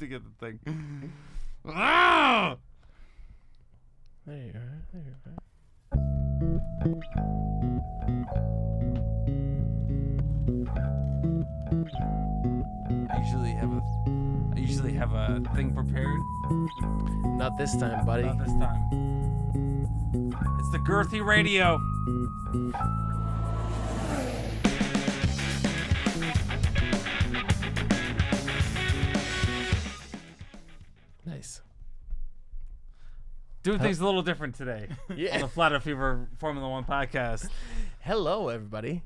to get the thing. Ah! There you are. There you are. I usually have a thing prepared. Not this time, buddy. Not this time. It's the Girthy Radio. Nice. Doing things a little different today. Yeah. On the Flat Earth Fever Formula One podcast. Hello, everybody.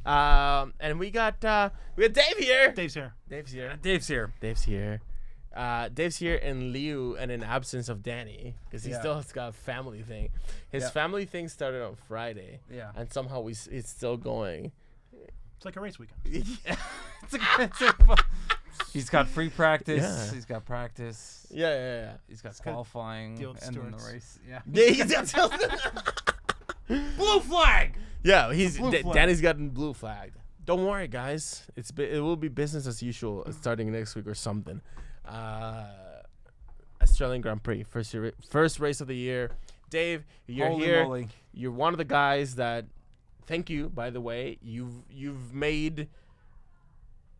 And we got Dave here. Dave's here. Dave's here. Dave's here. Dave's here. Dave's here in lieu and in absence of Danny because he Yeah. still has got a family thing. His Yeah. family thing started on Friday. Yeah. And somehow it's still going. It's like a race weekend. He's got free practice. Yeah. He's got practice. Yeah. He's got got qualifying deal with and then the stewards. race. Yeah. Blue flag. Yeah, Blue flag. Danny's gotten blue flagged. Don't worry, guys. It will be business as usual starting next week or something. Australian Grand Prix, first race of the year. Dave, you're Holy here. moly. You're one of the guys that. Thank you, by the way. You've made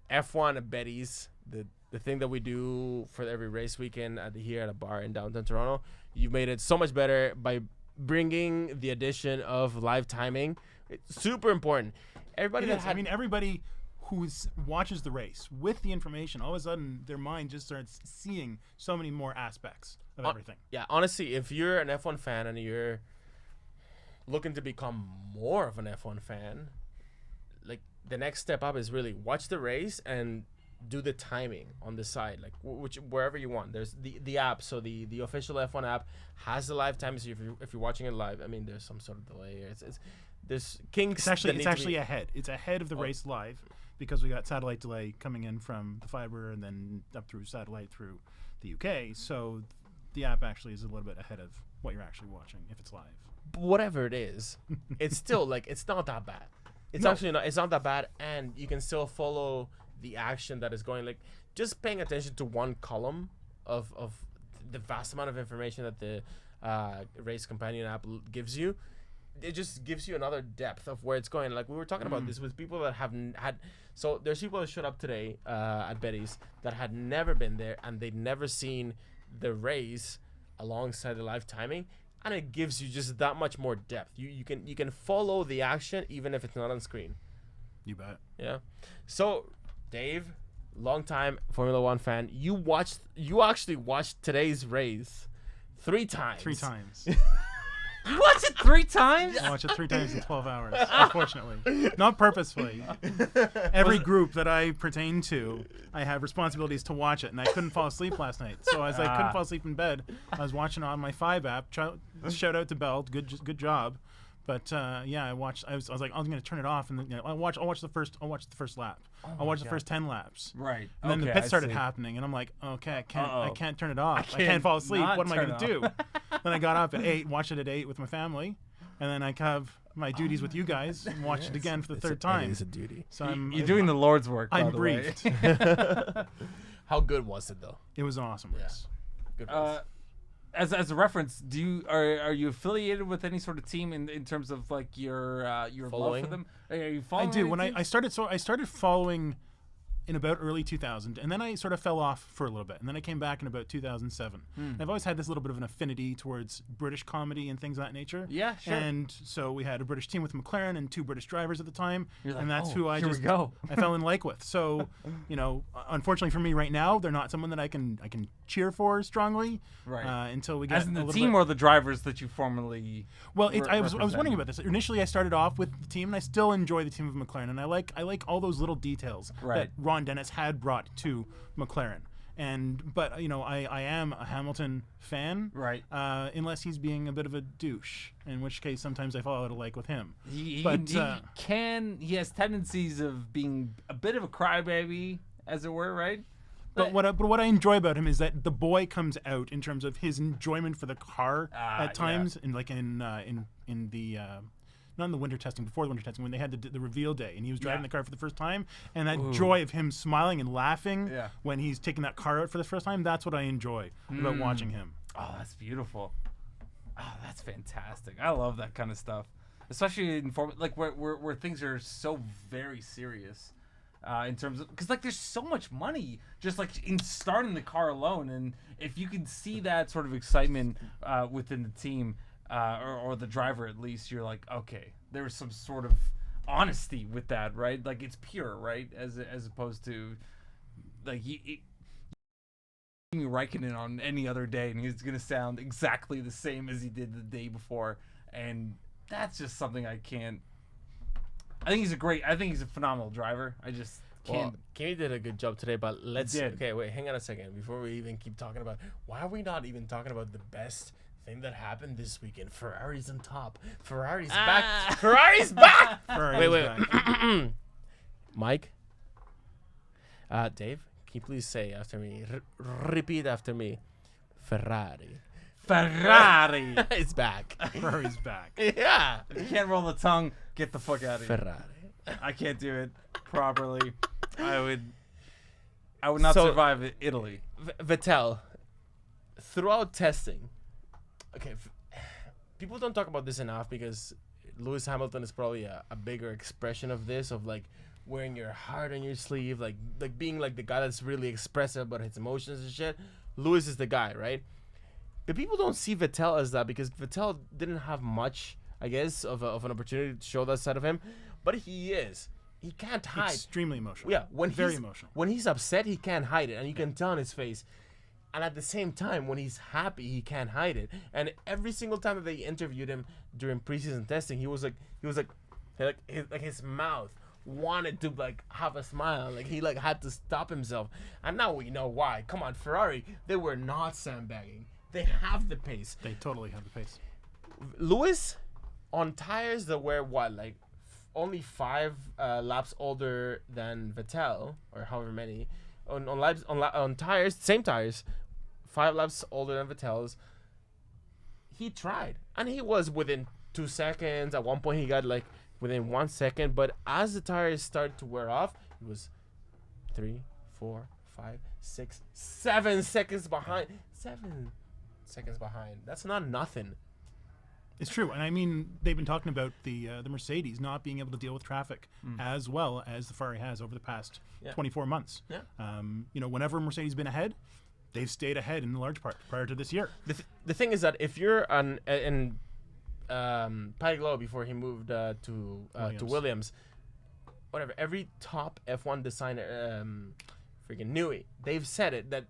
F1 a Betty's, the thing that we do for every race weekend here at a bar in downtown Toronto. You've made it so much better by bringing the addition of live timing. It's super important. Everybody everybody who watches the race with the information, all of a sudden their mind just starts seeing so many more aspects of everything. Yeah, honestly, if you're an F1 fan and you're looking to become more of an F1 fan, like the next step up is really watch the race and do the timing on the side, like wherever you want. There's the app, so the official F1 app has the live time. So if you're watching it live, I mean, there's some sort of delay. There's kinks. It's actually ahead. It's ahead of the race live because we got satellite delay coming in from the fiber and then up through satellite through the UK. So the app actually is a little bit ahead of what you're actually watching if it's live. Whatever it is, it's still like it's not that bad. It's actually not. It's not that bad, and you can still follow the action that is going. Like just paying attention to one column of the vast amount of information that the race companion app gives you. It just gives you another depth of where it's going. Like we were talking about this with people that haven't had. So there's people that showed up today at Betty's that had never been there and they'd never seen the race alongside the live timing. And it gives you just that much more depth. You can follow the action even if it's not on screen. You bet. Yeah. So, Dave, longtime Formula One fan, you actually watched today's race 3 times. 3 times. You watched it 3 times? I watched it 3 times in 12 hours, unfortunately. Not purposefully. Every group that I pertain to, I have responsibilities to watch it, and I couldn't fall asleep last night. So as I couldn't fall asleep in bed, I was watching it on my 5 app. Shout out to Bell, good job. But yeah, I watched. I was like, I'm gonna turn it off, and then I'll watch the first lap. I'll watch the first 10 laps. Right. And then the pits started happening, and I'm like, okay, I can't turn it off. I can't fall asleep. What am I gonna do? Then I got up at 8, watched it at 8 with my family, and then I have my duties with you guys and watched it again for the 3rd time. It is a duty. So You're doing the Lord's work. By I'm the briefed. way. How good was it though? It was an awesome race. Good race. As a reference, are you affiliated with any sort of team in terms of like your love Following? for them? Are you following? I do. any When teams? I started following in about early 2000, and then I sort of fell off for a little bit, and then I came back in about 2007. And I've always had this little bit of an affinity towards British comedy and things of that nature. Yeah, sure. And so we had a British team with McLaren and 2 British drivers at the time, You're like, and that's "Oh, who I here we just go." I fell in like with. So, unfortunately for me right now, they're not someone that I can cheer for strongly. Right. Until we get As in a the little team bit. or the drivers that you formerly. Well, I was represent. wondering about this. Initially, I started off with the team, and I still enjoy the team of McLaren, and I like all those little details Right. that Ron Dennis had brought to McLaren. But I am a Hamilton fan, Right. Unless he's being a bit of a douche, in which case sometimes I fall out of like with him. He has tendencies of being a bit of a crybaby, as it were, right? But what I enjoy about him is that the boy comes out in terms of his enjoyment for the car at times, and like in the not in the winter testing, before the winter testing, when they had the reveal day, and he was driving Yeah. the car for the first time, and that joy of him smiling and laughing Yeah. when he's taking that car out for the first time, that's what I enjoy about watching him. Oh, that's beautiful. Oh, that's fantastic. I love that kind of stuff, especially in like where things are so very serious. In terms of, because like there's so much money just like in starting the car alone, and if you can see that sort of excitement within the team or the driver at least, you're like, okay, there's some sort of honesty with that, right? Like it's pure, right? As opposed to like Kimi Räikkönen on any other day, and he's gonna sound exactly the same as he did the day before, and that's just something I can't. I think he's a phenomenal driver. I just can't. Well, Kimi did a good job today, but let's. did. Okay, wait, hang on a second. Before we even keep talking about, why are we not even talking about the best thing that happened this weekend? Ferrari's on top. Ferrari's back. Ferrari's back. Wait. Mike. Dave, can you please say after me? Repeat after me. Ferrari. Ferrari. It's back. Ferrari's back. Yeah. You can't roll the tongue. Get the fuck out of here. Ferrari. I can't do it properly. I would not survive Italy. Vettel, throughout testing, okay, people don't talk about this enough because Lewis Hamilton is probably a bigger expression of this, of like wearing your heart on your sleeve, like being like the guy that's really expressive about his emotions and shit. Lewis is the guy, right? But people don't see Vettel as that because Vettel didn't have much, I guess, of an opportunity to show that side of him. But he is. He can't hide. Extremely emotional. Yeah, very emotional. When he's upset, he can't hide it, and you can tell on his face. And at the same time, when he's happy, he can't hide it. And every single time that they interviewed him during preseason testing, he was like his mouth wanted to like have a smile, like he like had to stop himself. And now we know why. Come on, Ferrari, they were not sandbagging. They have the pace. They totally have the pace. Lewis, on tires that were what, like only 5 laps older than Vettel, or however many, on tires, same tires, 5 laps older than Vettel's. He tried, and he was within 2 seconds. At one point, he got like within 1 second. But as the tires started to wear off, it was 3, 4, 5, 6, 7 seconds behind. 7 seconds behind. That's not nothing. It's true, and I mean they've been talking about the Mercedes not being able to deal with traffic as well as the Ferrari has over the past 24 months. Yeah. Whenever Mercedes been ahead, they've stayed ahead in large part prior to this year. The thing is that if you're in Paiglo before he moved to Williams, whatever, every top F1 designer, freaking Newey, they've said it that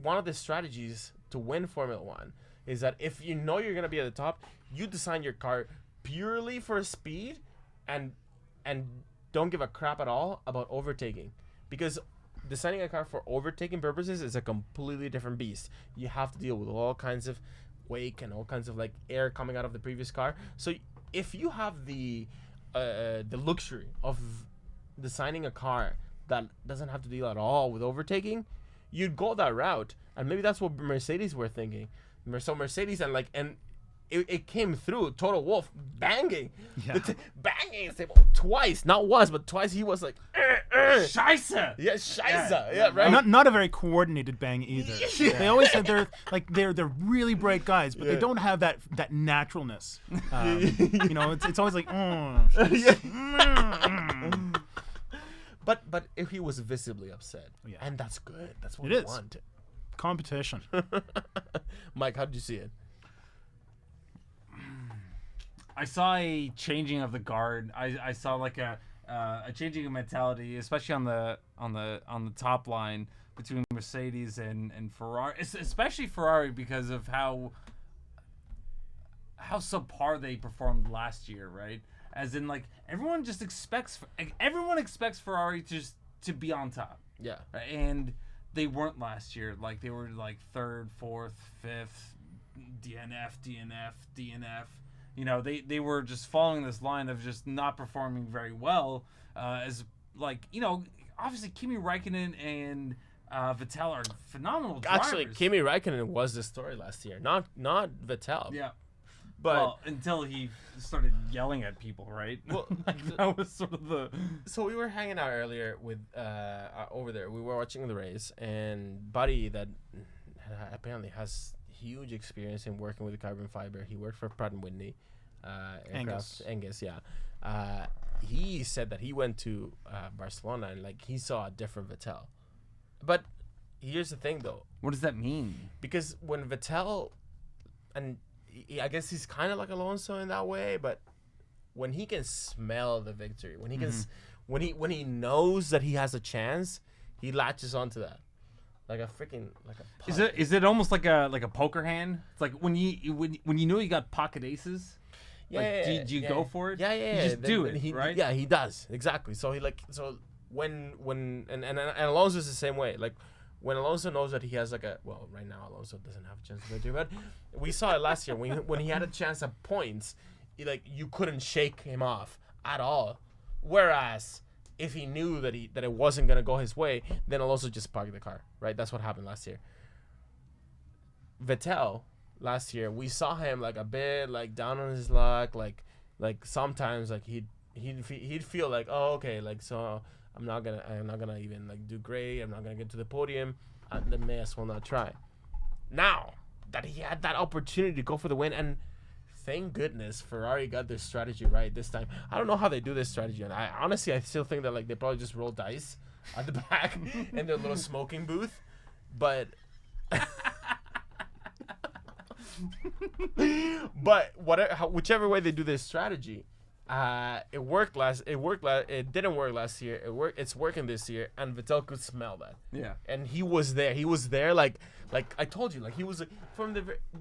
one of the strategies to win Formula One is that if you know you're gonna be at the top, you design your car purely for speed, and don't give a crap at all about overtaking, because designing a car for overtaking purposes is a completely different beast. You have to deal with all kinds of wake and all kinds of like air coming out of the previous car. So if you have the luxury of designing a car that doesn't have to deal at all with overtaking, you'd go that route, and maybe that's what Mercedes were thinking. So Mercedes and it came through. Total Wolf banging, banging twice, not once but twice. He was like, Scheisse. Yeah, Scheisse. Yeah, right. Not a very coordinated bang either. They always said they're really bright guys, but they don't have that naturalness. It's always like, But if he was visibly upset, and that's good. That's what we want. Competition. Mike, how did you see it? I saw a changing of the guard. I saw like a changing of mentality, especially on the top line between Mercedes and Ferrari, especially Ferrari, because of how subpar they performed last year, right? As in, like, everyone expects Ferrari to be on top. Yeah. Right? And they weren't last year. Like, they were like 3rd, 4th, 5th, DNF. You know, they were just following this line of just not performing very well. As like, you know, obviously Kimi Räikkönen and Vettel are phenomenal drivers. Actually, Kimi Räikkönen was the story last year, not Vettel. Yeah. But well, until he started yelling at people, right? Well, like, that was sort of the. so we were hanging out earlier with over there. We were watching the race, and Buddy, that apparently has huge experience in working with carbon fiber. He worked for Pratt and Whitney, Angus, yeah. He said that he went to Barcelona and like he saw a different Vettel. But here's the thing, though. What does that mean? Because when Vettel, and I guess he's kind of like Alonso in that way, but when he can smell the victory, when he can, when he knows that he has a chance, he latches onto that, like a freaking like a. Is it almost like a poker hand? It's like when you know you got pocket aces. Yeah, like, do you go for it? Yeah. You just do it, right? Yeah, he does exactly. So when Alonso's the same way. Like when Alonso knows that he has like right now Alonso doesn't have a chance to do it, but we saw it last year when he had a chance at points, you couldn't shake him off at all. Whereas if he knew that it wasn't gonna go his way, then Alonso just parked the car. Right, that's what happened last year. Vettel. Last year, we saw him like a bit like down on his luck, like sometimes like he'd feel like, oh, okay, like so I'm not gonna even like do great. I'm not gonna get to the podium. Then may as well not try. Now that he had that opportunity to go for the win, and thank goodness Ferrari got their strategy right this time. I don't know how they do this strategy, and I still think that like they probably just roll dice at the back in their little smoking booth, but. But whichever way they do this strategy, it worked it didn't work last year. It's working this year, and Vettel could smell that. Yeah. And he was there like I told you, like he was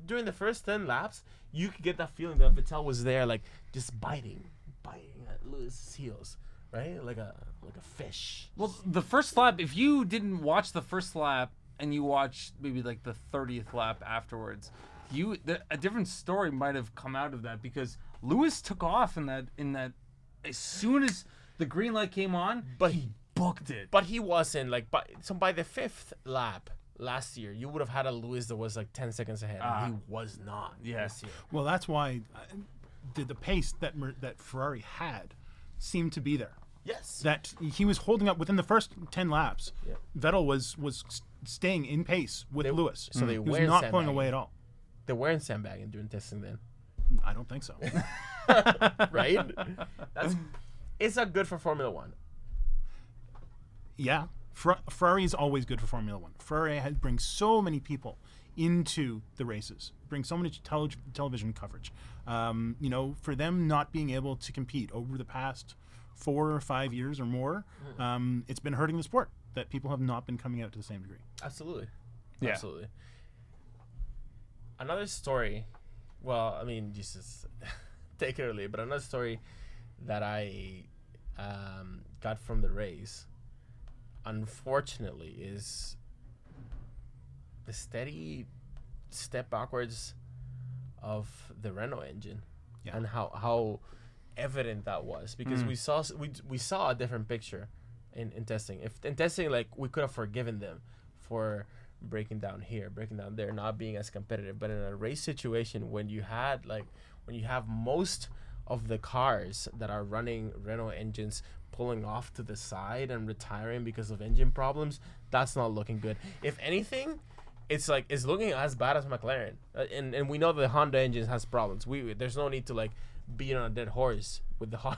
during the first 10 laps, you could get that feeling that Vettel was there, like just biting at Lewis's heels, right? Like a fish. Well, the first lap, if you didn't watch the first lap and you watched maybe like the 30th lap afterwards, a different story might have come out of that, because Lewis took off in that as soon as the green light came on, but he booked it. But he wasn't like by the 5th lap last year, you would have had a Lewis that was like 10 seconds ahead, and he was not. Yes. This year. Well, that's why the pace that Ferrari had seemed to be there. Yes. That he was holding up within the first 10 laps. Yeah. Vettel was staying in pace with Lewis. So they he was not pulling away at all. They weren't sandbagging during testing then. I don't think so. Right? It's not good for Formula One. Yeah. Ferrari is always good for Formula One. Ferrari brings so many people into the races, brings so much television coverage. For them not being able to compete over the past 4 or 5 years or more, it's been hurting the sport, that people have not been coming out to the same degree. Absolutely. Yeah. Absolutely. Another story, well, I mean, Jesus, take it or leave, but another story that I got from the race, unfortunately, is the steady step backwards of the Renault engine, and how evident that was, because we saw a different picture in testing. If in testing, like, we could have forgiven them for breaking down here, breaking down there, not being as competitive, but in a race situation, when you have most of the cars that are running Renault engines pulling off to the side and retiring because of engine problems, that's not looking good. If anything, it's looking as bad as McLaren, and we know that the Honda engines has problems. There's no need to like beat on a dead horse with the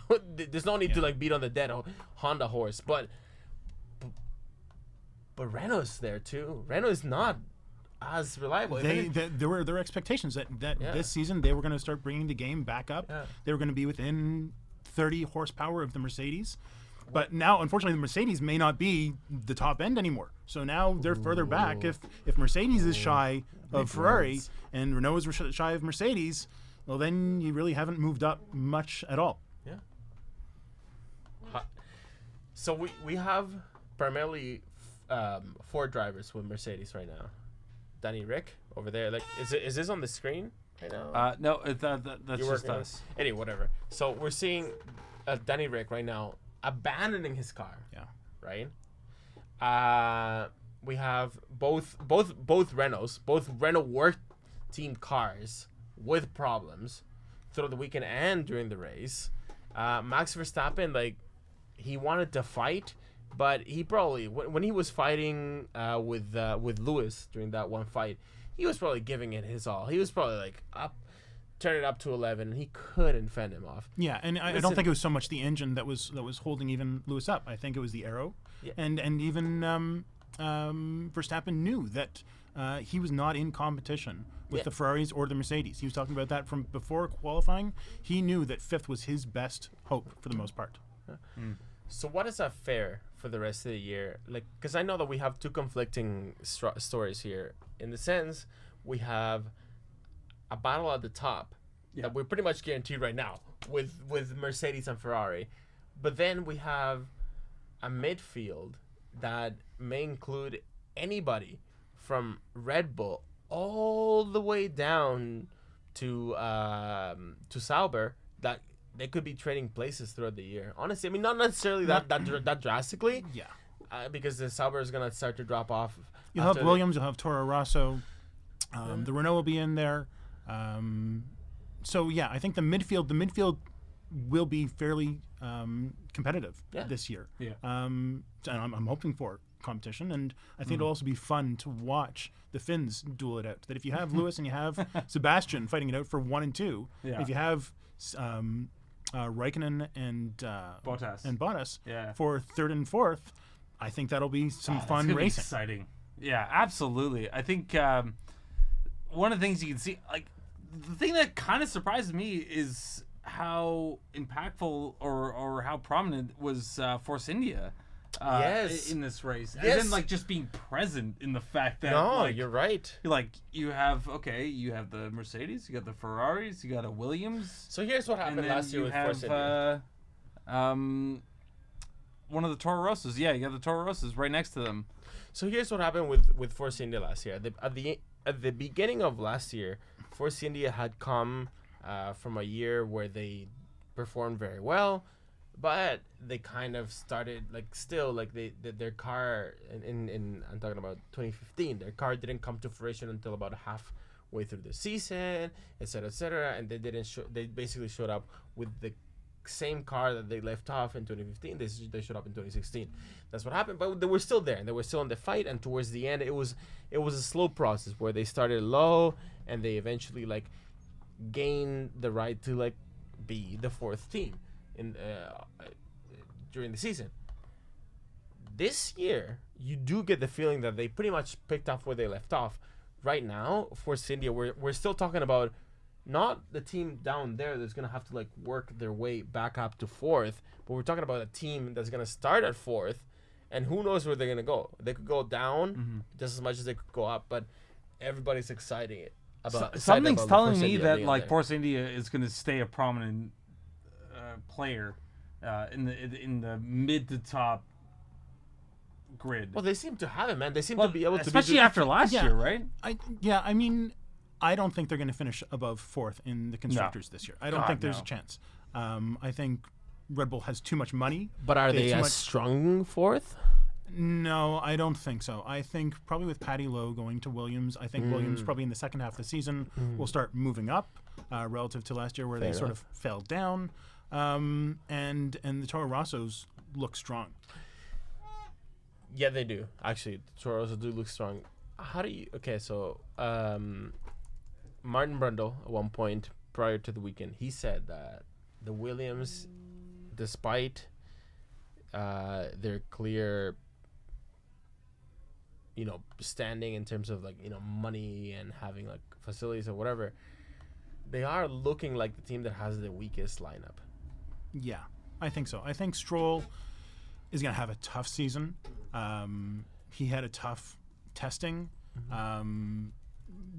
there's no need to like beat on the dead Honda horse, but Renault's there too. Renault is not as reliable. There were expectations that this season they were going to start bringing the game back up. Yeah. They were going to be within 30 horsepower of the Mercedes. But now, unfortunately, the Mercedes may not be the top end anymore. So now they're further back. If Mercedes is shy of Ferrari and Renault is shy of Mercedes, well, then you really haven't moved up much at all. Yeah. So we have primarily 4 drivers with Mercedes right now. Danny Rick over there. Like, is this on the screen right now? No, that's just us. Anyway, whatever. So we're seeing Danny Rick right now abandoning his car. Yeah. Right. We have both Renaults, both Renault work team cars with problems. throughout the weekend and during the race. Max Verstappen, like, he wanted to fight, but he probably when he was fighting with Lewis during that one fight, he was probably giving it his all. He was probably like turn it up to 11, and he couldn't fend him off. Yeah, and I don't think it was so much the engine that was holding even Lewis up. I think it was the aero, and even Verstappen knew that he was not in competition with the Ferraris or the Mercedes. He was talking about that from before qualifying. He knew that 5th was his best hope for the most part. So what is that fair for the rest of the year? Like, because I know that we have two conflicting stories here. In the sense, we have a battle at the top that we're pretty much guaranteed right now with Mercedes and Ferrari. But then we have a midfield that may include anybody from Red Bull all the way down to Sauber, that they could be trading places throughout the year. Honestly, I mean, not necessarily that drastically. Yeah. Because the Sauber is going to start to drop off. You'll have Williams, you'll have Toro Rosso. The Renault will be in there. So, yeah, I think the midfield will be fairly competitive this year. Yeah. And I'm hoping for competition, and I think it'll also be fun to watch the Finns duel it out. That if you have Lewis and you have Sebastian fighting it out for 1 and 2, if you have Raikkonen and Bottas for 3rd and 4th, I think that'll be some fun racing. Be exciting. Yeah, absolutely. I think one of the things you can see, like, the thing that kind of surprises me is how impactful or how prominent was Force India in this race. And then, like, just being present in the fact that... No, like, you're right. Like, you have the Mercedes, you got the Ferraris, you got a Williams. So here's what happened last year with Force India. One of the Toro Rossos. Yeah, you got the Toro Rossos right next to them. So here's what happened with Force India last year. At the beginning of last year, Force India had come from a year where they performed very well, but they kind of started their car in I'm talking about 2015. Their car didn't come to fruition until about halfway through the season, etc., and they basically showed up with the same car that they left off in 2015. They showed up in 2016. That's what happened, but they were still there, and they were still in the fight. And towards the end, it was a slow process where they started low, and they eventually gained the right to be the 4th team in during the season. This year, you do get the feeling that they pretty much picked up where they left off. Right now, Force India, we're still talking about not the team down there that's going to have to work their way back up to 4th, but we're talking about a team that's going to start at 4th, and who knows where they're going to go. They could go down just as much as they could go up, but everybody's excited about something's telling Force me India being that Force India is going to stay a prominent player in the mid to top grid. Well, they seem to have it, man. They seem to be able to, especially after last year, right? I mean, I don't think they're going to finish above 4th in the constructors this year. I don't think there's a chance. I think Red Bull has too much money. But are they as strong 4th? No, I don't think so. I think probably with Paddy Lowe going to Williams, I think Williams probably in the second half of the season will start moving up relative to last year where they sort of fell down. And the Toro Rossos look strong. Yeah, they do. Actually, the Toro Rosso do look strong. How do you... Okay, so... Martin Brundle, at one point prior to the weekend, he said that the Williams, despite their clear, standing in terms of money and having facilities or whatever, they are looking like the team that has the weakest lineup. Yeah, I think so. I think Stroll is going to have a tough season. He had a tough testing.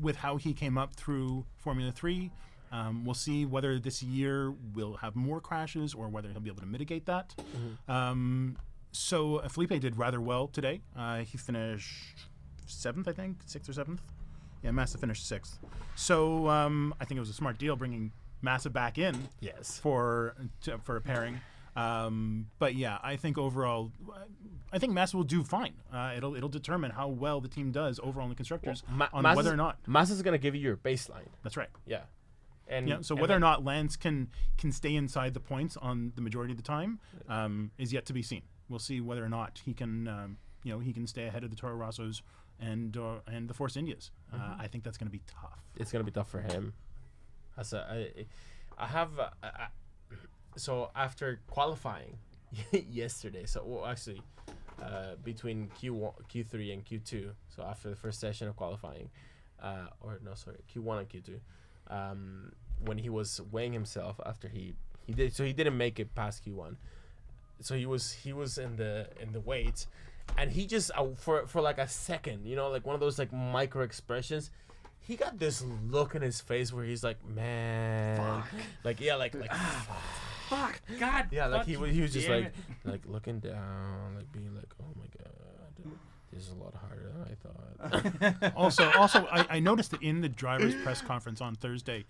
With how he came up through Formula 3. We'll see whether this year will have more crashes or whether he'll be able to mitigate that. So Felipe did rather well today. He finished 7th, I think, 6th or 7th. Yeah, Massa finished 6th. So I think it was a smart deal bringing Massa back in for a pairing. But yeah, I think overall, I think Massa will do fine. It'll determine how well the team does overall in the constructors on whether or not. Massa's going to give you your baseline. That's right. Yeah. And Yeah. So whether or not Lance can stay inside the points on the majority of the time is yet to be seen. We'll see whether or not he can he can stay ahead of the Toro Rossos and the Force Indias. I think that's going to be tough. It's gonna be tough for him. I have so after qualifying yesterday. So actually, between Q3 and Q2. So after the first session of qualifying, Q1 and Q2. When he was weighing himself after he didn't make it past Q1. So he was in the weights, and he just for like a second, like one of those like micro expressions, he got this look in his face where he's like, man, fuck. Like fuck, God, yeah, like he was just like looking down, like being like, oh my God, this is a lot harder than I thought. also, I noticed that in the driver's press conference on Thursday,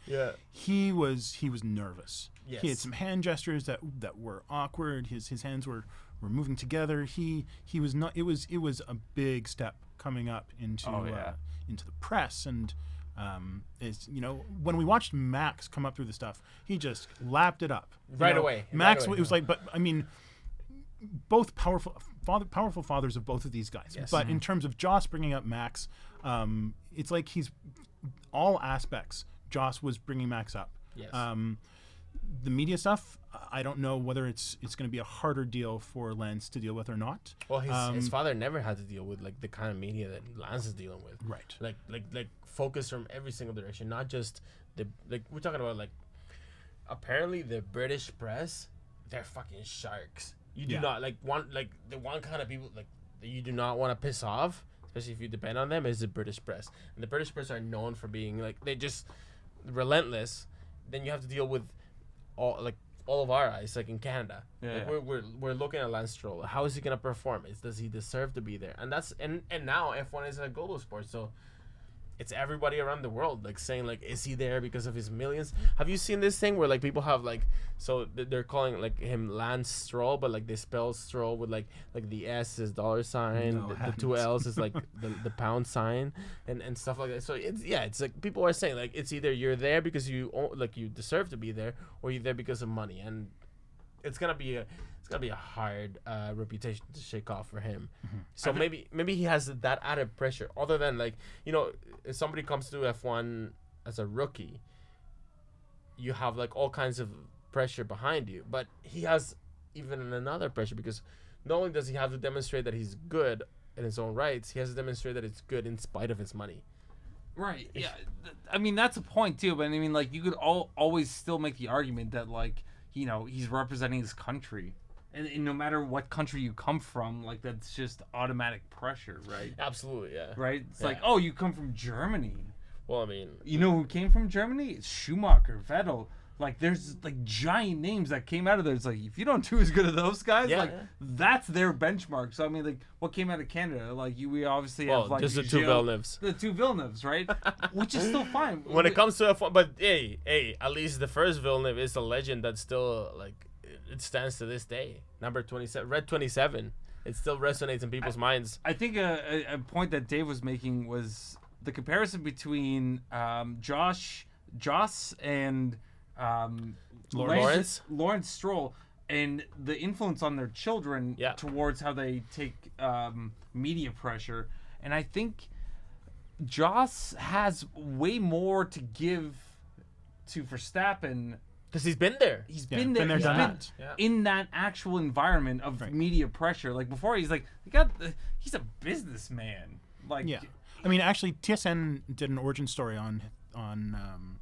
he was nervous. Yes. He had some hand gestures that were awkward. His hands were moving together. He was not. It was a big step coming up into the press, and when we watched Max come up through the stuff, he just lapped it up right away. Max, it was like, but I mean, both powerful fathers of both of these guys. Yes. But in terms of Joss bringing up Max, it's like he's all aspects. Joss was bringing Max up. Yes. The media stuff, I don't know whether it's going to be a harder deal for Lance to deal with or not. Well, his father never had to deal with like the kind of media that Lance is dealing with. Right. Like focus from every single direction, not just we're talking about like apparently the British press, they're fucking sharks. You do not the one kind of people like that you do not want to piss off, especially if you depend on them, is the British press. And the British press are known for being like they just relentless. Then you have to deal with all of our eyes, like in Canada. Yeah. Like we're looking at Lance Stroll. How is he gonna perform? Does he deserve to be there? And that's and now F1 is a global sport, so it's everybody around the world like saying like, is he there because of his millions? Have you seen this thing where like people have like, so they're calling like him Lance Stroll, but like they spell Stroll with like the S is $sign, No, the two L's is like the pound sign and stuff like that. So it's like people are saying like it's either you're there because you deserve to be there, or you're there because of money, and it's gonna be a hard reputation to shake off for him. Mm-hmm. So maybe he has that added pressure. Other than like, if somebody comes to F1 as a rookie, you have like all kinds of pressure behind you. But he has even another pressure, because not only does he have to demonstrate that he's good in his own rights, he has to demonstrate that it's good in spite of his money. Right. Yeah. I mean, that's a point too. But I mean, like, you could always still make the argument that like, he's representing his country. And no matter what country you come from, like, that's just automatic pressure, right? Absolutely, yeah. Right? It's like, oh, you come from Germany. Well, I mean... You know who came from Germany? It's Schumacher, Vettel. Like, there's, like, giant names that came out of there. It's like, if you don't do as good as those guys, that's their benchmark. So, I mean, like, what came out of Canada? Like, we obviously have, like... just the two Villeneuves. The two Villeneuves, right? Which is still fine. When it comes to F1... But, hey, at least the first Villeneuve is a legend that's still, like... It stands to this day. Number 27, Red 27. It still resonates in people's minds. I think a point that Dave was making was the comparison between Joss and Lawrence Stroll, and the influence on their children towards how they take media pressure. And I think Joss has way more to give to Verstappen. Because he's been there. He's been there. He's been in that actual environment of media pressure. Like, before, he's like, he's a businessman. Like, I mean, actually, TSN did an origin story on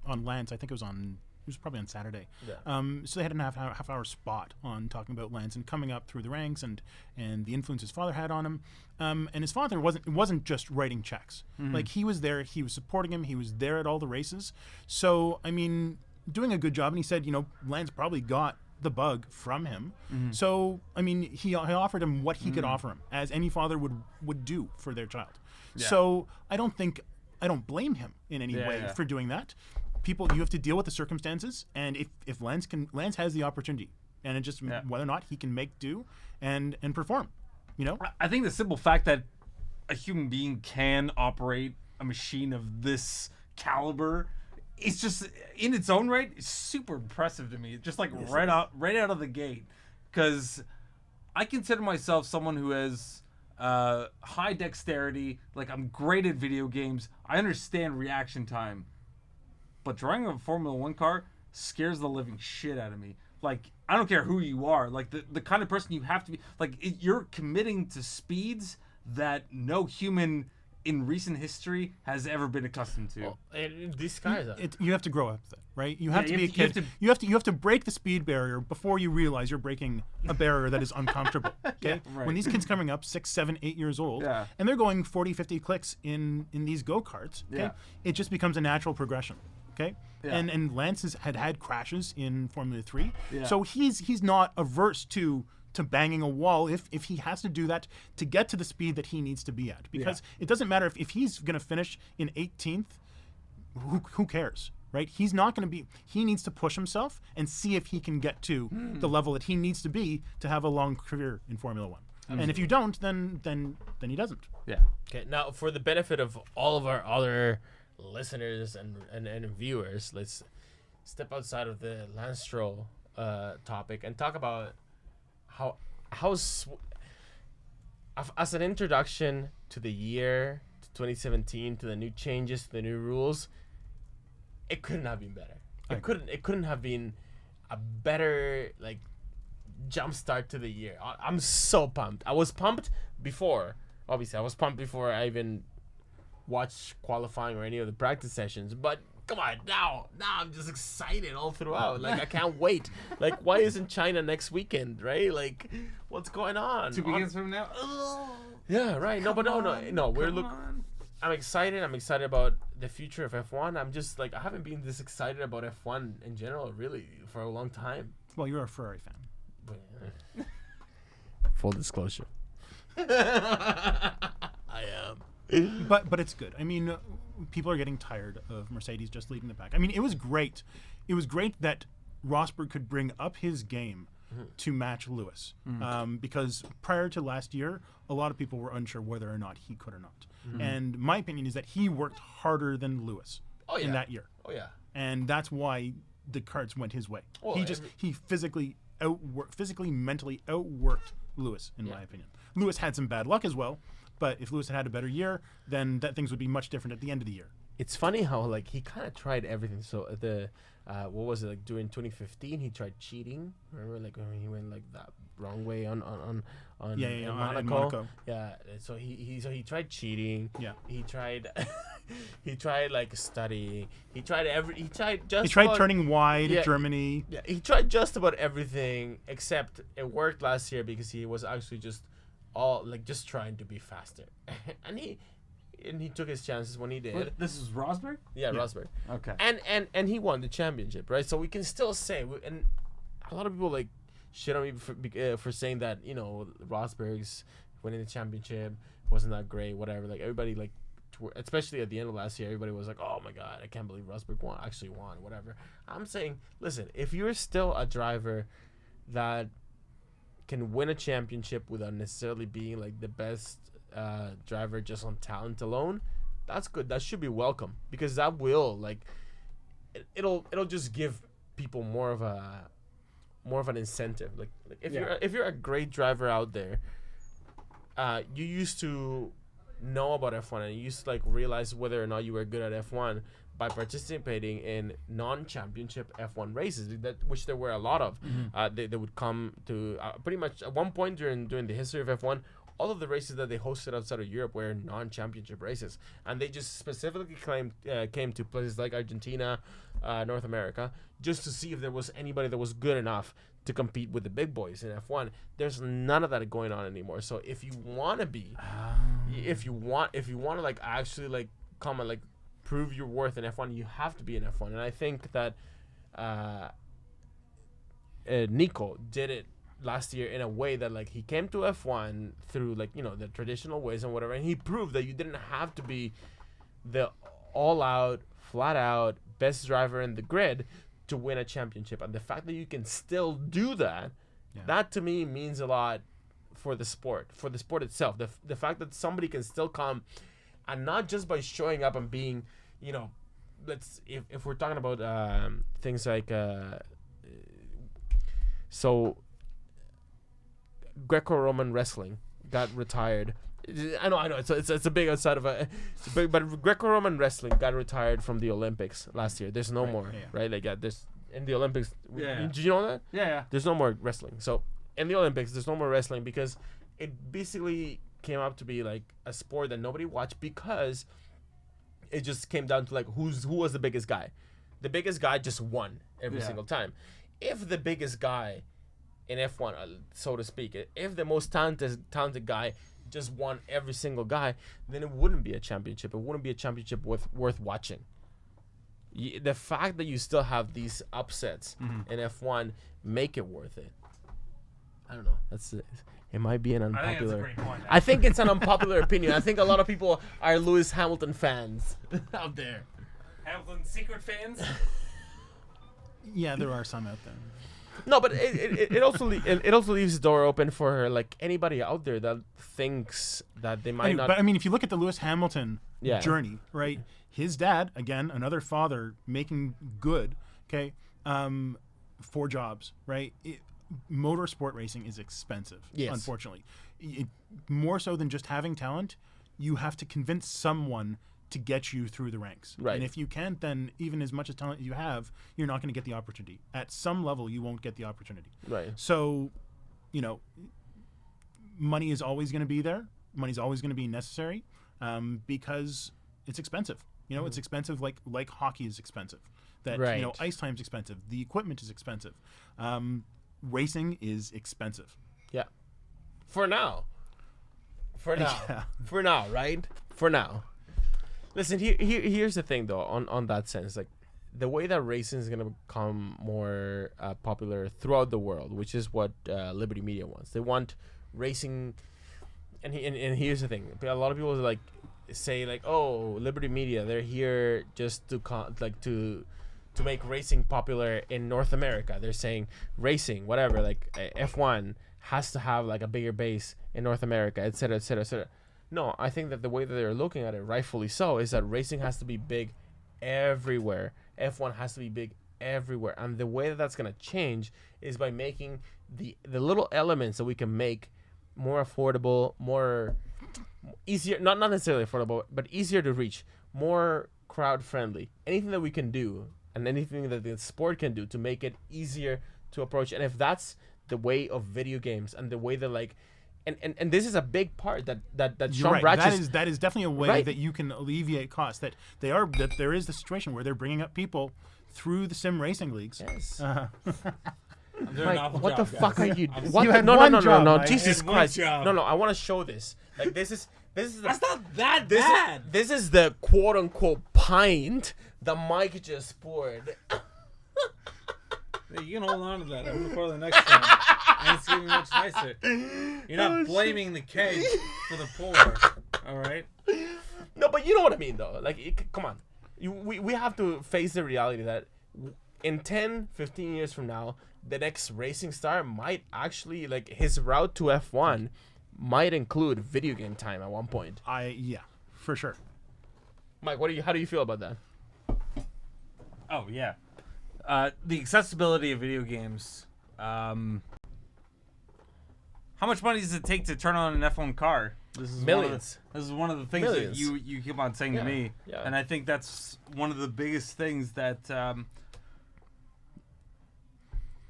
Lance. I think it was probably on Saturday. Yeah. So they had a half hour spot on talking about Lance and coming up through the ranks and the influence his father had on him. And his father wasn't just writing checks. Mm-hmm. Like, he was there. He was supporting him. He was there at all the races. So, I mean, doing a good job. And he said, Lance probably got the bug from him. Mm-hmm. So, I mean, he offered him what he could offer him, as any father would do for their child. Yeah. So I don't blame him in any way for doing that. You have to deal with the circumstances, and if Lance has the opportunity, and it just whether or not he can make do and perform, I think the simple fact that a human being can operate a machine of this caliber it's just in its own right, it's super impressive to me. Just like right out of the gate, because I consider myself someone who has high dexterity. Like, I'm great at video games. I understand reaction time, but driving a Formula One car scares the living shit out of me. Like, I don't care who you are. Like, the kind of person you have to be. Like, you're committing to speeds that no human in recent history has ever been accustomed to. Well, these guys are. You have to grow up with it, right? You have to you be a have to- kid. You have to break the speed barrier before you realize you're breaking a barrier that is uncomfortable. Okay, right. When these kids coming up 6, 7, 8 years old, Yeah. and they're going 40, 50 clicks in these go karts, okay, Yeah. it just becomes a natural progression. Okay, Yeah. and Lance had crashes in Formula 3, Yeah. so he's not averse to banging a wall if he has to do that to get to the speed that he needs to be at, because it doesn't matter if he's going to finish in 18th, who cares, right? He's not going to be, he needs to push himself and see if he can get to the level that he needs to be to have a long career in Formula 1. And if you don't, then he doesn't. Yeah. Okay, now for the benefit of all of our other listeners and viewers, let's step outside of the Lance Stroll topic and talk about as an introduction to the year, to 2017, to the new changes, to the new rules. It couldn't have been better. It couldn't have been a better like jump start to the year. I'm so pumped. I was pumped before. Obviously, I was pumped before I even watched qualifying or any of the practice sessions. But come on, now I'm just excited all throughout. Like, I can't wait. Like, why isn't China next weekend, right? Like, what's going on? 2 weekends from now. Yeah, right. No, but no. I'm excited. I'm excited about the future of F1. I'm just like, I haven't been this excited about F1 in general, really, for a long time. Well, you're a Ferrari fan. Full disclosure. I am. But it's good. I mean, people are getting tired of Mercedes just leading the pack. I mean, it was great. It was great that Rosberg could bring up his game to match Lewis, because prior to last year, a lot of people were unsure whether or not he could or not. And my opinion is that he worked harder than Lewis in that year. Oh yeah. And that's why the carts went his way. Well, he physically mentally outworked Lewis, in my opinion. Lewis had some bad luck as well, but if Lewis had a better year, then things would be much different at the end of the year. It's funny how like he kind of tried everything. So the what was it like during 2015? He tried cheating. Remember, like when he went like that wrong way on Monaco. Yeah. So he tried cheating. Yeah. He tried he tried like studying. He tried turning wide at Germany. Yeah. He tried just about everything except it worked last year because he was actually just trying to be faster, and he took his chances when he did. What, this is Rosberg? Yeah, Rosberg. Okay. And he won the championship, right? So we can still say, and a lot of people like shit on me for saying that, you know, Rosberg's winning the championship wasn't that great, whatever. Like everybody like, especially at the end of last year, everybody was like, oh my god, I can't believe Rosberg actually won, whatever. I'm saying, listen, if you're still a driver that can win a championship without necessarily being like the best driver just on talent alone, that's good. That should be welcome, because that will like it'll just give people more of an incentive. Like if you're a great driver out there, you used to know about F1 and you used to like realize whether or not you were good at F1 by participating in non-championship F1 races, which there were a lot of. They would come to pretty much at one point during the history of F1, all of the races that they hosted outside of Europe were non-championship races, and they just specifically came to places like Argentina, North America, just to see if there was anybody that was good enough to compete with the big boys in F1. There's none of that going on anymore. So if you want to be, if you want to like actually like come and like prove your worth in F1, you have to be in F1. And I think that Nico did it last year in a way that like he came to F1 through like, you know, the traditional ways and whatever, and he proved that you didn't have to be the all-out, flat-out best driver in the grid to win a championship. And the fact that you can still do that, that to me means a lot for the sport itself. The fact that somebody can still come, and not just by showing up and being, you know, if we're talking about things like so Greco-Roman wrestling got retired. I know. It's a big outside of but Greco-Roman wrestling got retired from the Olympics last year. There's no more, right? Like there's in the Olympics. Yeah. Did you know that? Yeah. There's no more wrestling. So in the Olympics, there's no more wrestling because it basically came up to be like a sport that nobody watched because it just came down to like who was the biggest guy. The biggest guy just won every single time. If the biggest guy in F1, so to speak, if the most talented guy just won every single guy, then it wouldn't be a championship. It wouldn't be a championship worth watching. The fact that you still have these upsets in F1 make it worth it. I don't know. It might be an unpopular. I think that's a great point. I think it's an unpopular opinion. I think a lot of people are Lewis Hamilton fans out there. Hamilton secret fans. Yeah, there are some out there. No, but it also leaves the door open for like anybody out there that thinks that they might not. But I mean, if you look at the Lewis Hamilton Yeah. journey, right? His dad, again, another father making good. Okay, 4 jobs, right? Motorsport racing is expensive. Yes. Unfortunately, more so than just having talent, you have to convince someone to get you through the ranks. Right. And if you can't, then even as much as talent you have, you're not going to get the opportunity. At some level, you won't get the opportunity. Right. So, money is always going to be there. Money's always going to be necessary because it's expensive. It's expensive like hockey is expensive. That, Right. Ice time's expensive. The equipment is expensive. Racing is expensive. Yeah. For now. Yeah. For now, right? For now. Listen, here's the thing, though, on that sense. Like, the way that racing is going to become more popular throughout the world, which is what Liberty Media wants. They want racing... And here's the thing. A lot of people, like, say, like, oh, Liberty Media, they're here just to make racing popular in North America. They're saying racing, whatever, like F1 has to have like a bigger base in North America, et cetera, et cetera, et cetera. No, I think that the way that they're looking at it, rightfully so, is that racing has to be big everywhere. F1 has to be big everywhere. And the way that that's going to change is by making the little elements that we can make more affordable, more easier, not necessarily affordable, but easier to reach, more crowd friendly. Anything that we can do and anything that the sport can do to make it easier to approach. And if that's the way of video games and the way that like, and this is a big part that Sean Bratches... That is definitely a way Right. that you can alleviate costs. That there is the situation where they're bringing up people through the sim racing leagues. Yes. I'm doing an Mike, awful what job, the fuck guys. are you? I'm What? You the- had no, one no, no, job, no, Mike. Jesus You had one Christ! job. No, I want to show this. Like this is the, That's not that this bad. This is the quote unquote pint that Mike just poured. Hey, you can hold on to that. I'm gonna pour the next time. And it's getting much nicer. You're not blaming the keg for the pour. All right. No, but you know what I mean, though. Like, come on. We have to face the reality that in 10, 15 years from now, the next racing star might actually, like, his route to F1 might include video game time at one point. Yeah, for sure. Mike, how do you feel about that? Oh yeah, the accessibility of video games. How much money does it take to turn on an F1 car? This is Millions. This is one of the things Millions. that you keep on saying to me, yeah. and I think that's one of the biggest things that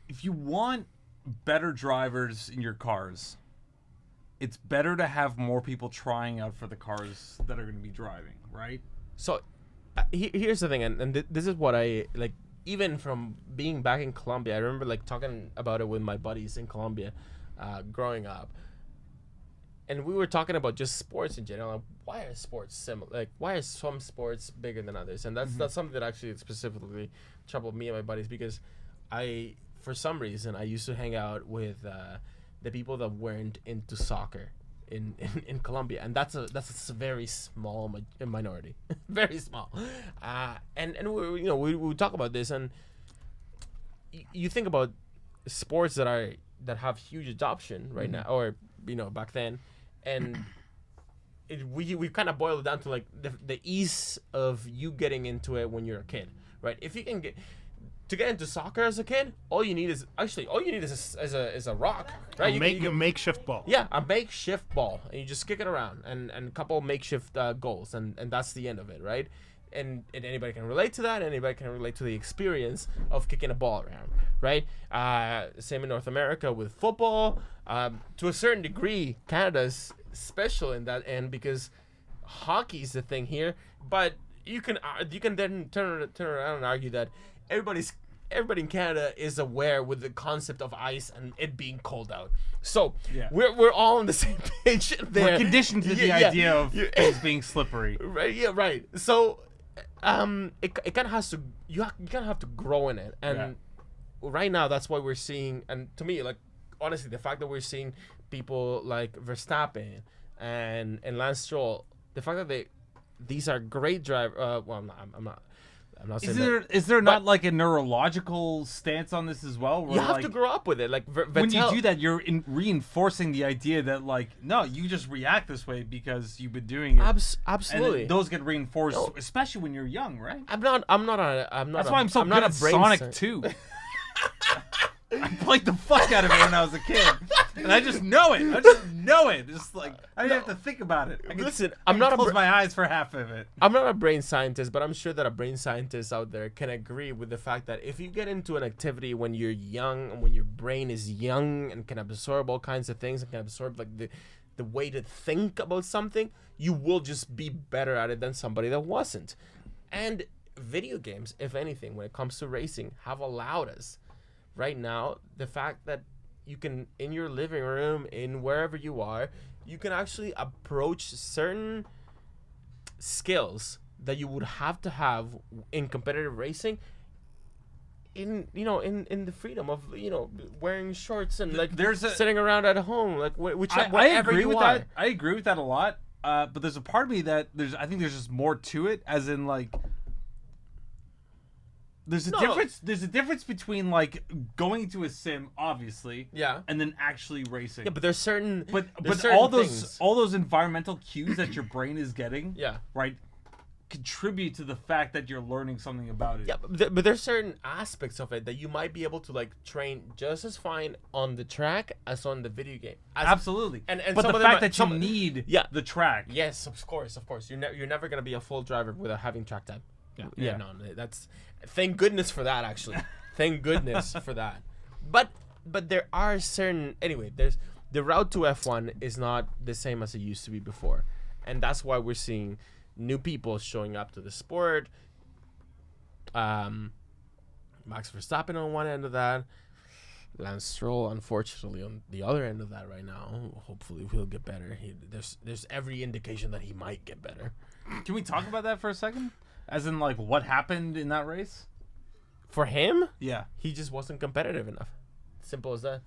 if you want better drivers in your cars, it's better to have more people trying out for the cars that are going to be driving, right? So, here's the thing, and this is what I, like, even from being back in Colombia, I remember, like, talking about it with my buddies in Colombia growing up. And we were talking about just sports in general. Like, why are sports similar? Like, why are some sports bigger than others? And that's something that actually specifically troubled me and my buddies, because for some reason, I used to hang out with the people that weren't into soccer in Colombia, and that's a very small minority, very small. And we would talk about this, and you think about sports that have huge adoption right now, or back then, and we kind of boil it down to like the ease of you getting into it when you're a kid, right? If you can get into soccer as a kid, all you need is a rock, right? A makeshift ball. Yeah, a makeshift ball, and you just kick it around, and a couple makeshift goals, and that's the end of it, right? And anybody can relate to that. Anybody can relate to the experience of kicking a ball around, right? Same in North America with football. To a certain degree, Canada's special in that end because hockey's the thing here. But you can then turn around and argue that everybody in Canada is aware with the concept of ice and it being cold out. So we're all on the same page there. We're conditioned to the idea of things being slippery. Right, yeah, right. So it kind of has to you kind of have to grow in it. And right now that's why we're seeing, and to me, like, honestly, the fact that we're seeing people like Verstappen and Lance Stroll, the fact that these are great drivers. Well, I'm not saying Is there not like a neurological stance on this as well? Where you have like, to grow up with it. Like when you do that, you're reinforcing the idea that like, no, you just react this way because you've been doing it. Absolutely. And those get reinforced, especially when you're young, right? I'm not. That's why I'm so good at Sonic 2. I played the fuck out of it when I was a kid, and I just know it. Just like I didn't have to think about it. I'm not close my eyes for half of it. I'm not a brain scientist, but I'm sure that a brain scientist out there can agree with the fact that if you get into an activity when you're young and when your brain is young and can absorb all kinds of things and can absorb like the way to think about something, you will just be better at it than somebody that wasn't. And video games, if anything, when it comes to racing, have allowed us. Right now, the fact that you can, in your living room, in wherever you are, you can actually approach certain skills that you would have to have in competitive racing in the freedom of, wearing shorts and like sitting around at home, like I agree with that. I agree with that a lot. But there's a part of me that I think there's just more to it, as in like, There's a difference between like going to a sim, obviously, and then actually racing. Yeah, but there's certain, but certain all those environmental cues that your brain is getting, right, contribute to the fact that you're learning something about it. Yeah, but there's certain aspects of it that you might be able to like train just as fine on the track as on the video game. Absolutely, and but some the of fact them, that you need the track. Yes, of course, you're never gonna be a full driver without having track time. Yeah, no, that's. Thank goodness for that, actually. Thank goodness for that. But there are certain... Anyway, there's the route to F1 is not the same as it used to be before. And that's why we're seeing new people showing up to the sport. Max Verstappen on one end of that. Lance Stroll, unfortunately, on the other end of that right now. Hopefully, he'll get better. There's every indication that he might get better. Can we talk about that for a second? As in, like, what happened in that race? For him? Yeah. He just wasn't competitive enough. Simple as that.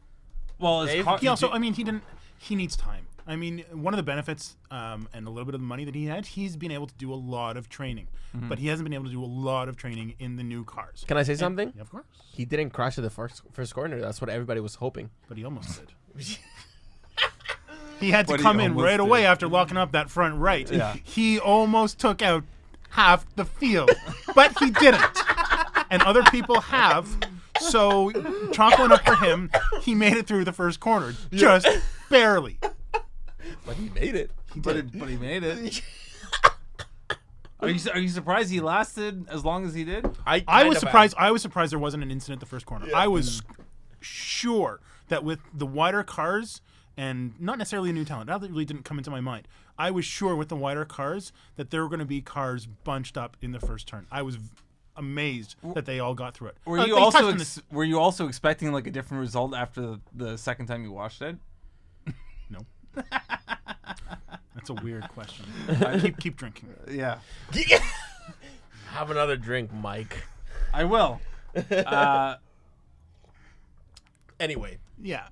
Well, he also, I mean, he needs time. I mean, one of the benefits and a little bit of the money that he had, he's been able to do a lot of training. Mm-hmm. But he hasn't been able to do a lot of training in the new cars. Can I say something? Yeah, of course. He didn't crash at the first corner. That's what everybody was hoping. But he almost did. He had to come in right away after locking up that front right. Yeah. He almost took out half the field, but he didn't. And other people have. So, chalk one up for him. He made it through the first corner, just barely. But he made it. But he made it. Are you surprised he lasted as long as he did? I was surprised. I was surprised there wasn't an incident the first corner. Yeah. I was sure that with the wider cars and not necessarily a new talent, that really didn't come into my mind. I was sure with the wider cars that there were going to be cars bunched up in the first turn. I was amazed that they all got through it. Were you also expecting like a different result after the second time you watched it? No. That's a weird question. Keep drinking. Yeah. Have another drink, Mike. I will. Anyway. Yeah.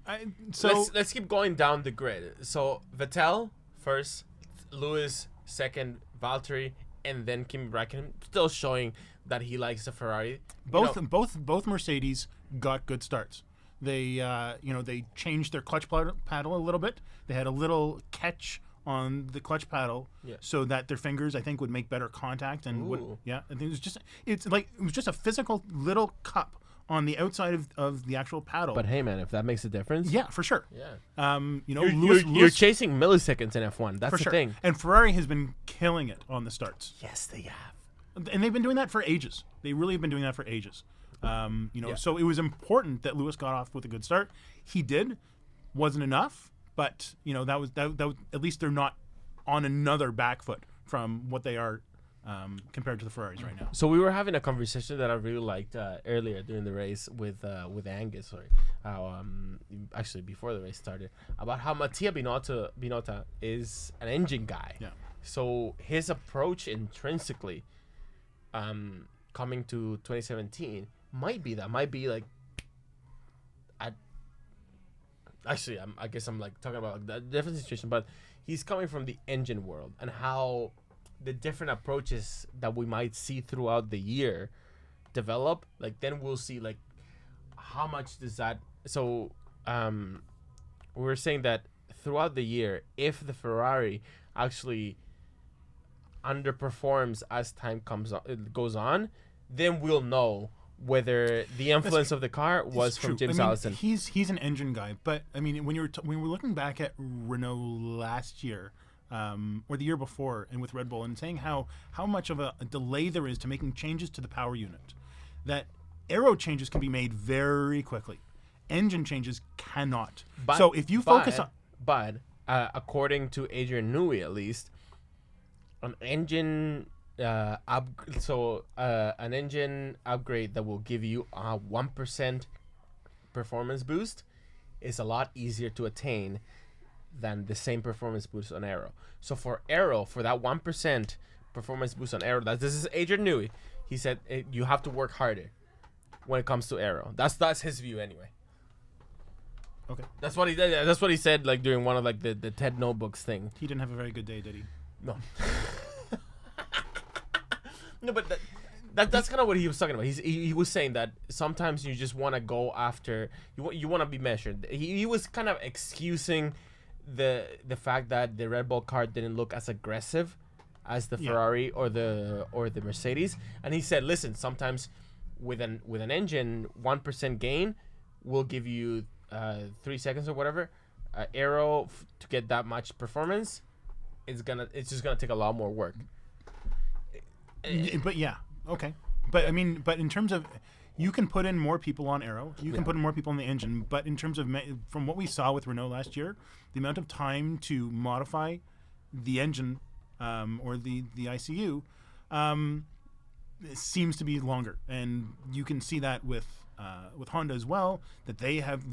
Let's keep going down the grid. So Vettel first, Lewis second, Valtteri, and then Kimi Räikkönen, still showing that he likes the Ferrari. Both Mercedes got good starts. They they changed their clutch paddle a little bit. They had a little catch on the clutch paddle so that their fingers, I think, would make better contact and I think it was just a physical little cup on the outside of the actual paddle. But hey, man, if that makes a difference, yeah, for sure. Yeah. You're chasing milliseconds in F1. That's the thing. And Ferrari has been killing it on the starts. Yes, they have. And they've been doing that for ages. They really have been doing that for ages. So it was important that Lewis got off with a good start. He did. Wasn't enough, but that was at least they're not on another back foot from what they are compared to the Ferraris right now. So we were having a conversation that I really liked earlier during the race with Angus. Sorry, actually before the race started, about how Mattia Binotto is an engine guy. Yeah. So his approach intrinsically, coming to 2017, might be like. Actually, I guess I'm like talking about a different situation, but he's coming from the engine world and how the different approaches that we might see throughout the year develop. Like then we'll see like how much does that. So we were saying that throughout the year, if the Ferrari actually underperforms as time goes on, then we'll know whether the influence of the car was from James Allison. He's an engine guy, but I mean, when we're looking back at Renault last year, or the year before, and with Red Bull, and saying how much of a delay there is to making changes to the power unit, that aero changes can be made very quickly, engine changes cannot. So if you focus on, according to Adrian Newey, at least, an engine. An engine upgrade that will give you a 1% performance boost is a lot easier to attain than the same performance boost on aero. So for aero, for that 1% performance boost on aero, this is Adrian Newey. He said you have to work harder when it comes to aero. That's his view anyway. Okay. That's what he did. That's what he said like during one of like the TED Notebooks thing. He didn't have a very good day, did he? No. No, but that's kind of what he was talking about. He was saying that sometimes you just want to go after you want to be measured. He was kind of excusing the fact that the Red Bull car didn't look as aggressive as the Ferrari or the Mercedes, and he said, listen, sometimes with an engine 1% gain will give you 3 seconds or whatever. Aero to get that much performance, it's just gonna take a lot more work. But yeah, okay. But I mean, but in terms of, you can put in more people on aero, you can put in more people in the engine, but in terms of, from what we saw with Renault last year, the amount of time to modify the engine or the ICU seems to be longer, and you can see that with Honda as well, that they have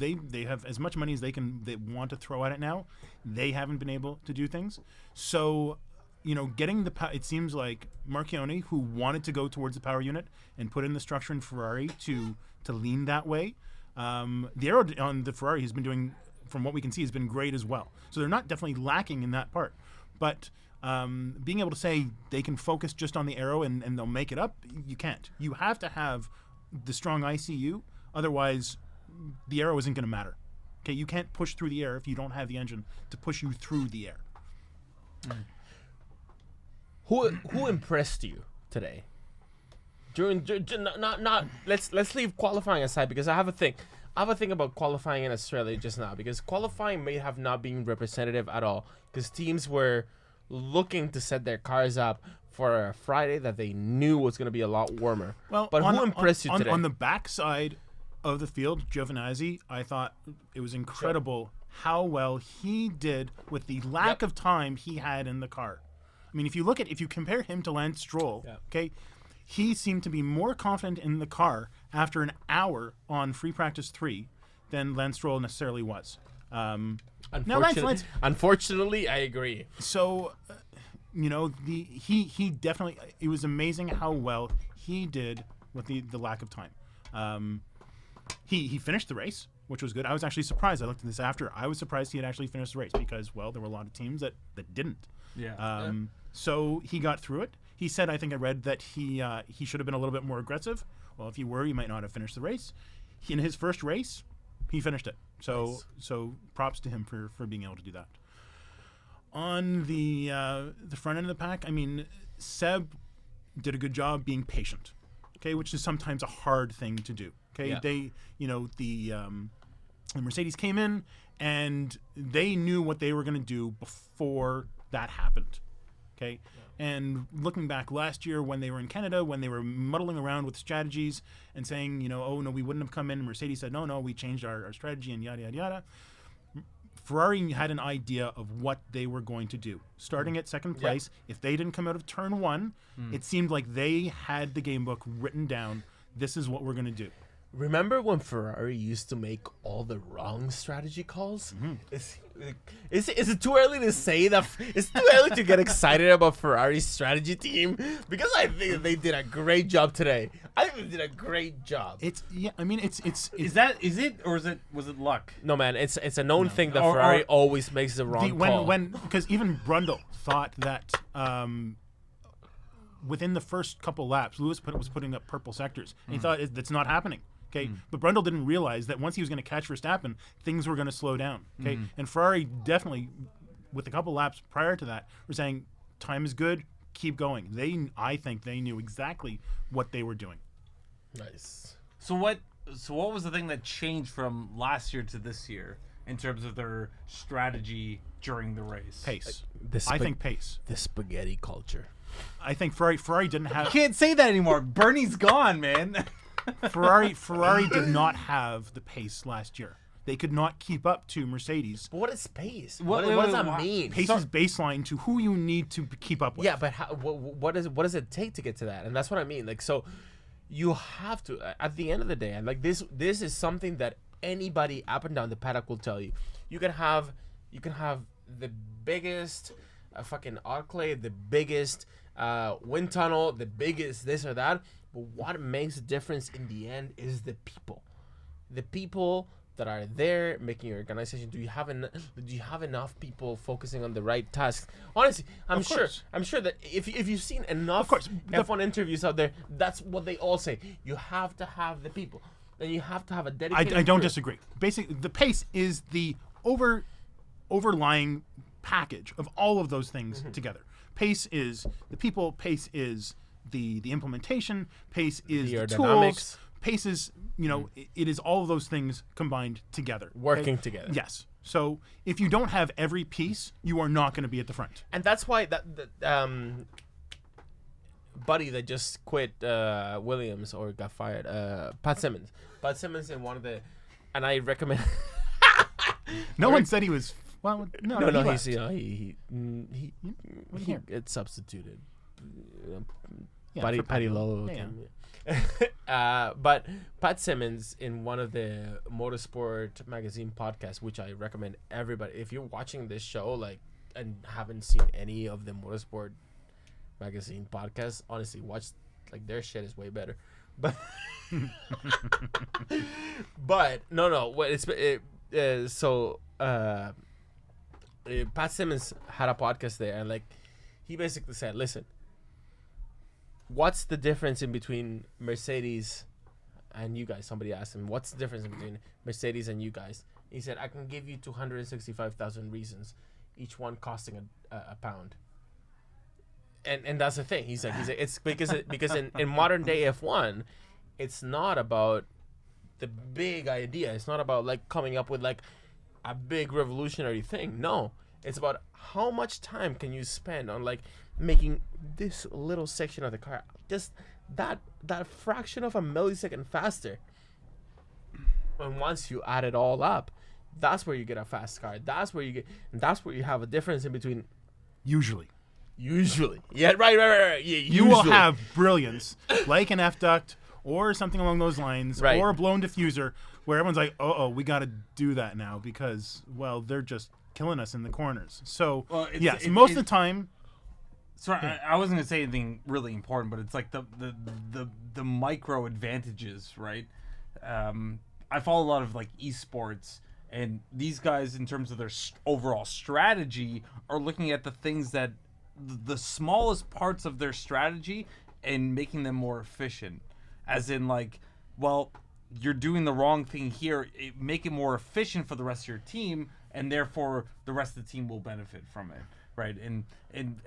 as much money as they want to throw at it now. They haven't been able to do things, so. Getting it seems like Marchione, who wanted to go towards the power unit and put in the structure in Ferrari to lean that way, the aero on the Ferrari has been doing, from what we can see, has been great as well. So they're not definitely lacking in that part. But being able to say they can focus just on the aero and they'll make it up, you can't. You have to have the strong ICU, otherwise the aero isn't going to matter. Okay, you can't push through the air if you don't have the engine to push you through the air. Who impressed you today? Let's leave qualifying aside, because I have a thing about qualifying in Australia just now, because qualifying may have not been representative at all, because teams were looking to set their cars up for a Friday that they knew was going to be a lot warmer. Well, but who impressed you today? On the backside of the field, Giovinazzi, I thought it was incredible how well he did with the lack of time he had in the car. I mean, if you compare him to Lance Stroll, okay, he seemed to be more confident in the car after an hour on free practice 3 than Lance Stroll necessarily was. Unfortunately, I agree. So, he definitely, it was amazing how well he did with the lack of time. He finished the race, which was good. I was actually surprised. I looked at this after. I was surprised he had actually finished the race because, well, there were a lot of teams that didn't. Yeah. So he got through it. He said, I think I read that he should have been a little bit more aggressive. Well, if you were, you might not have finished the race. In his first race, he finished it. So props to him for being able to do that. on the front end of the pack, I mean, Seb did a good job being patient, okay, which is sometimes a hard thing to do. Okay, Yeah. they, the Mercedes came in and they knew what they were going to do before that happened. Okay, and looking back last year when they were in Canada, when they were muddling around with strategies and saying, oh no, we wouldn't have come in. And Mercedes said, no, we changed our strategy and yada yada yada. Ferrari had an idea of what they were going to do. Starting at second place, if they didn't come out of turn one, it seemed like they had the game book written down. This is what we're going to do. Remember when Ferrari used to make all the wrong strategy calls? Is it too early to say that? It's too early to get excited about Ferrari's strategy team, because I think they did a great job today. I think they did a great job. It's Was it luck? No, man, it's a known thing that Ferrari always makes the wrong call. Because even Brundle thought that within the first couple laps, Lewis was putting up purple sectors, and he thought that's not happening. Okay, but Brundle didn't realize that once he was going to catch Verstappen, things were going to slow down. Okay, and Ferrari definitely, with a couple laps prior to that, were saying time is good, keep going. I think they knew exactly what they were doing. Nice. So what was the thing that changed from last year to this year in terms of their strategy during the race? Pace. I think pace. The spaghetti culture. I think Ferrari didn't have. Can't say that anymore. Bernie's gone, man. Ferrari did not have the pace last year. They could not keep up to Mercedes. But what is pace? What What does that mean? Pace is baseline to who you need to keep up with. Yeah, but what does it take to get to that? And that's what I mean. Like, so you have to, at the end of the day, and like this is something that anybody up and down the paddock will tell you. You can have the biggest fucking autoclave, the biggest wind tunnel, the biggest this or that. But what makes a difference in the end is the people. The people that are there making your organization. Do you have enough people focusing on the right tasks? Honestly, I'm sure that if you've seen enough F1 interviews out there, that's what they all say. You have to have the people. And you have to have a dedicated I don't crew. disagree. Basically, the pace is the overlying package of all of those things together. Pace is the people, pace is the implementation, pace is the tools, pace is, it is all of those things combined together. Working together. Yes. So if you don't have every piece, you are not going to be at the front. And that's why that buddy that just quit Williams or got fired, Pat Simmons. Pat Simmons in one of the, and I recommend. No one said he was. Well, no, he gets substituted. Patty Lowe. But Pat Simmons in one of the Motorsport magazine podcasts, which I recommend everybody. If you're watching this show and haven't seen any of the Motorsport magazine podcasts, honestly, watch their shit is way better. But Pat Simmons had a podcast there, and he basically said, listen, what's the difference in between Mercedes and you guys? Somebody asked him, what's the difference in between Mercedes and you guys? He said, I can give you 265,000 reasons, each one costing a pound. And that's the thing. He's like it's because in modern day F1, it's not about the big idea. It's not about coming up with a big revolutionary thing. No, it's about how much time can you spend on making this little section of the car just that fraction of a millisecond faster. And once you add it all up, that's where you get a fast car. That's where you have a difference in between. Usually. Yeah, right. Yeah, you will have brilliance like an F duct or something along those lines, right, or a blown diffuser where everyone's like, we got to do that now because, they're just killing us in the corners. So, most of the time. Sorry, I wasn't going to say anything really important, but it's the micro advantages, right? I follow a lot of esports, and these guys, in terms of their overall strategy, are looking at the things that the smallest parts of their strategy and making them more efficient. As in, you're doing the wrong thing here, make it more efficient for the rest of your team, and therefore the rest of the team will benefit from it. right? And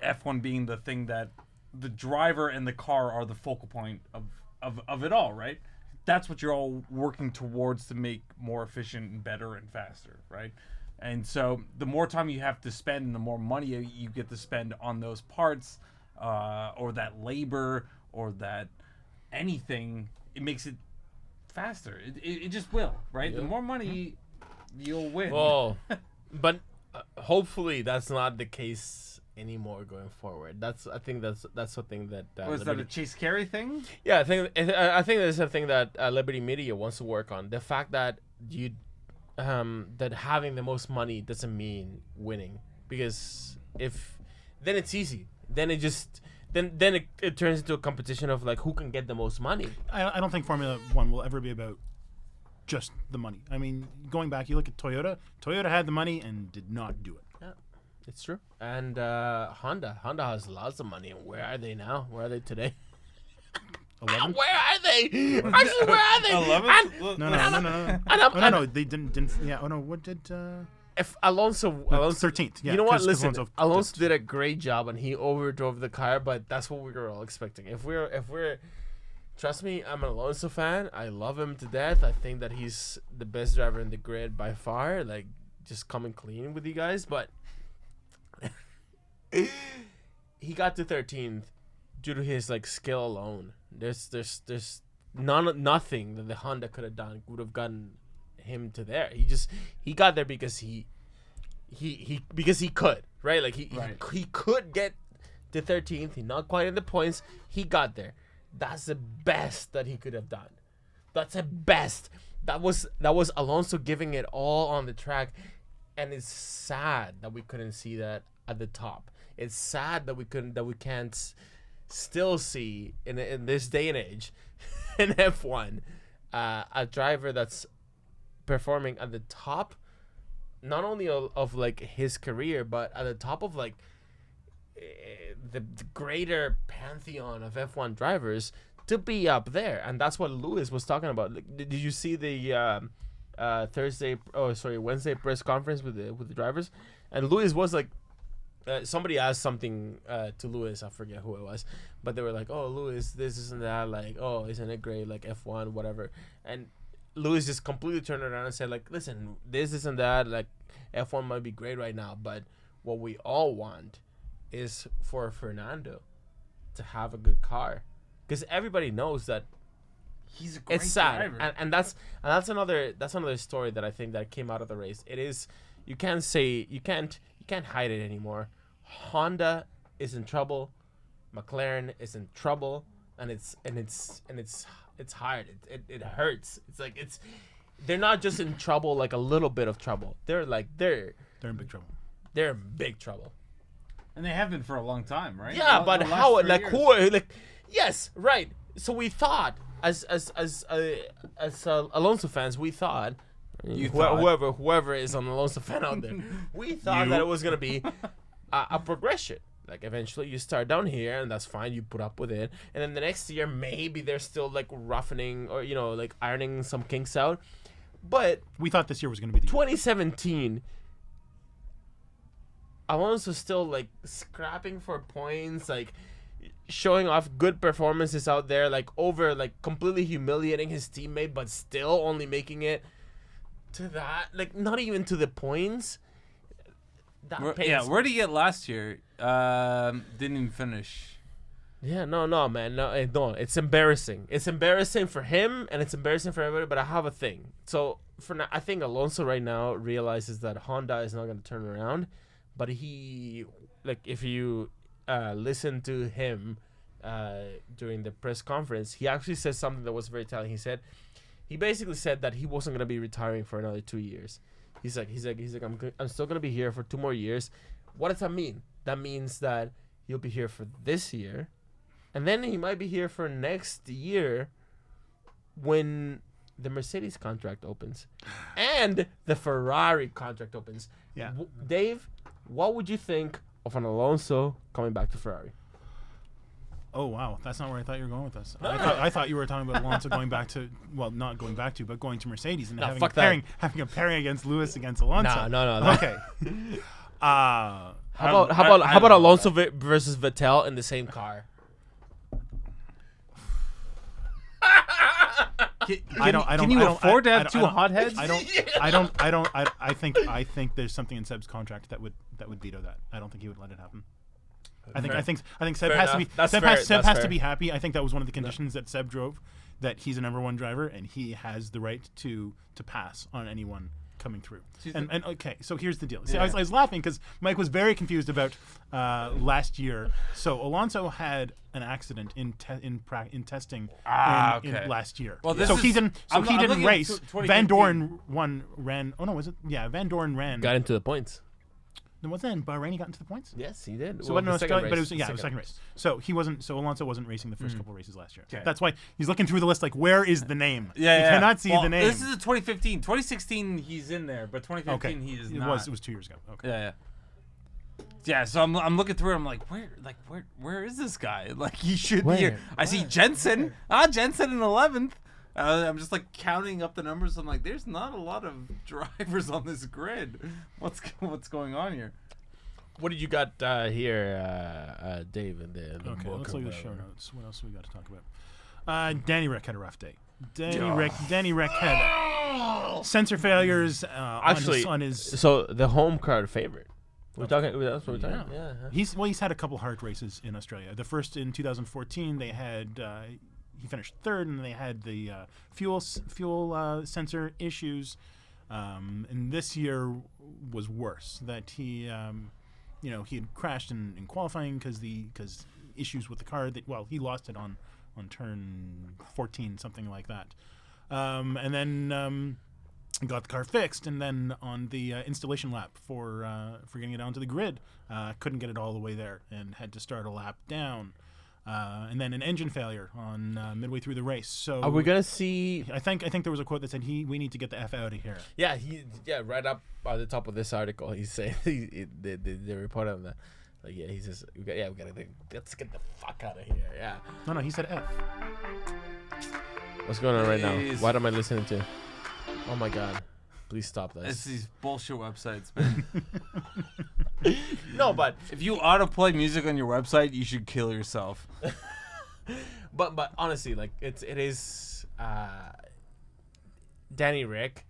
F1 being the thing that the driver and the car are the focal point of it all, right? That's what you're all working towards to make more efficient and better and faster, right? And so the more time you have to spend and the more money you get to spend on those parts or that labor or that anything, it makes it faster. It just will, right? Yeah. The more money you'll win. Well, but hopefully that's not the case anymore going forward. I think that's something that Was that a Chase Carey thing? Yeah, I think that's a thing that Liberty Media wants to work on. The fact that that having the most money doesn't mean winning, because then it's easy. Then it just then it turns into a competition of like who can get the most money. I don't think Formula One will ever be about just the money. I mean, going back, you look at Toyota. Toyota had the money and did not do it. Yeah, it's true. And Honda has lots of money. And where are they now? Where are they today? 11? Where are they? Actually, where are they? 11th? No. They didn't. Yeah. Oh no. What did? If Alonso 13th. Yeah. you know what? 'cause Listen, Alonso Alonso did a great job and he overdrove the car, but that's what we were all expecting. If we're trust me, I'm an Alonso fan. I love him to death. I think that he's the best driver in the grid by far. Like, just coming clean with you guys, but he got to 13th due to his like skill alone. There's nothing that the Honda could have done would have gotten him to there. He got there because he could, right? Like he could get to 13th. He not quite in the points. He got there. That's the best that he could have done. That's the best. That was Alonso giving it all on the track, and it's sad that we couldn't see that at the top. It's sad that we can't still see in this day and age in F1 a driver that's performing at the top, not only of like his career, but at the top of like the greater pantheon of F1 drivers, to be up there. And that's what Lewis was talking about. Like, did you see the Wednesday press conference with the drivers? And Lewis was like, somebody asked something to Lewis, I forget who it was, but they were like, oh, Lewis, this isn't that, like, oh, isn't it great, like F1, whatever. And Lewis just completely turned around and said, like, listen, this isn't that, like, F1 might be great right now, but what we all want is for Fernando to have a good car, because everybody knows that He's a great it's sad, driver. and that's another story that I think that came out of the race. It is, you can't hide it anymore. Honda is in trouble, McLaren is in trouble, and it's hard. It hurts. It's like they're not just in trouble, like a little bit of trouble. They're in big trouble. They're in big trouble. And they have been for a long time, right? Yeah, but the last how? 3 Like years. who? Like, yes, right. So we thought, as Alonso fans, we thought, whoever is an Alonso fan out there, we thought that it was gonna be a progression. Like, eventually you start down here, and that's fine. You put up with it, and then the next year maybe they're still like roughening or like ironing some kinks out. But We thought this year was going to be the year. 2017, Alonso's still like scrapping for points, like showing off good performances out there, like over, like completely humiliating his teammate, but still only making it to that, like not even to the points. That pains. Where did he get last year? Didn't even finish. Yeah, no, man, no, it's embarrassing. It's embarrassing for him, and it's embarrassing for everybody. But I have a thing. So for now, I think Alonso right now realizes that Honda is not going to turn around. But he, like, if you listen to him during the press conference, he actually said something that was very telling. He basically said that he wasn't going to be retiring for another 2 years. He's like, I'm still going to be here for 2 more years. What does that mean? That means that he'll be here for this year, and then he might be here for next year when the Mercedes contract opens and the Ferrari contract opens. Yeah. Dave, what would you think of an Alonso coming back to Ferrari? Oh wow, that's not where I thought you were going with this. No. I thought you were talking about Alonso going back to, well, not going back to, but going to Mercedes and No, having fuck that. a pairing against Lewis against Alonso. No. Okay. How about Alonso versus Vettel in the same car? Can you afford to have two hotheads? I think there's something in Seb's contract that would veto that. I don't think he would let it happen. I think Seb Fair has to enough. be That's Seb fair. has That's to fair. be happy. I think that was one of the conditions that Seb drove, that he's a number one driver and he has the right to pass on anyone coming through. And okay, so here's the deal. See, I was laughing because Mike was very confused about last year. So Alonso had an accident in testing in last year. Well, he didn't race. Van 2015. Doren ran. Oh no, was it? Yeah, Van Doren ran. Got into the points. Then wasn't that in Bahrain he got into the points? Yes, he did. So Well, no, the second but it race. was the second race. So he wasn't. So Alonso wasn't racing the first couple races last year. Okay. That's why he's looking through the list like, where is the name? Yeah, you cannot see the name. This is a 2015. 2016, he's in there, but 2015 he is not. It was 2 years ago. Okay. Yeah. Yeah, so I'm looking through it. I'm like, where is this guy? Like, he should be here. I see Jensen. Jensen in 11th. I'm just like counting up the numbers. I'm like, there's not a lot of drivers on this grid. What's going on here? What did you got here, Dave? In the Okay, book let's or look at the show whatever? notes. What else we got to talk about? Danny Rick had a rough day. Danny Rick had sensor failures on his. So the home card favorite. We're talking. That's what we're talking. Yeah. He's had a couple hard races in Australia. The first in 2014, they had he finished third, and they had the fuel sensor issues. And this year was worse. That he he had crashed in qualifying because issues with the car. He lost it on turn 14, something like that. And then got the car fixed, and then on the installation lap for getting it onto the grid, couldn't get it all the way there and had to start a lap down. And then an engine failure on midway through the race. So Are we gonna see? I think there was a quote that said we need to get the F out of here. Yeah, right up at the top of this article, he's saying they report on that. Like, yeah, he says, we gotta let's get the fuck out of here. Yeah. No, he said F. What's going on right now? Please. What am I listening to? Oh my god! Please stop It's this. these bullshit websites, man. No, but If you autoplay music on your website, you should kill yourself. but honestly, like it is Danny Rick.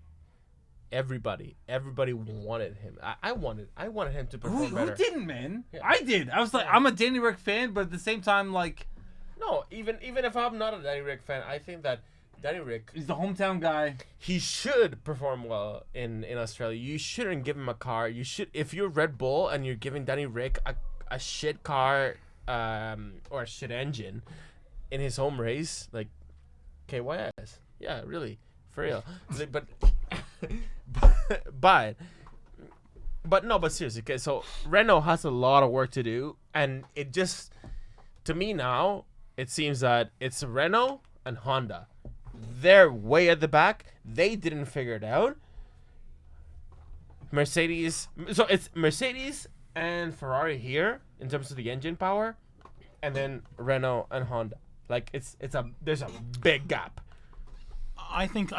Everybody wanted him. I wanted him to perform Who better. didn't, man? Yeah. I did. I was like, I'm a Danny Rick fan, but at the same time, like, No, even if I'm not a Danny Rick fan, I think that Danny Rick, he's the hometown guy. he should perform well in Australia. You shouldn't give him a car. You should, if you're Red Bull and you're giving Danny Rick a shit car or a shit engine in his home race, like KYS. Yeah, really, for real. But seriously, okay. So Renault has a lot of work to do, and it just, to me now, it seems that it's Renault and Honda. They're way at the back. They didn't figure it out. Mercedes. So it's Mercedes and Ferrari here in terms of the engine power, and then Renault and Honda. Like there's a big gap. I think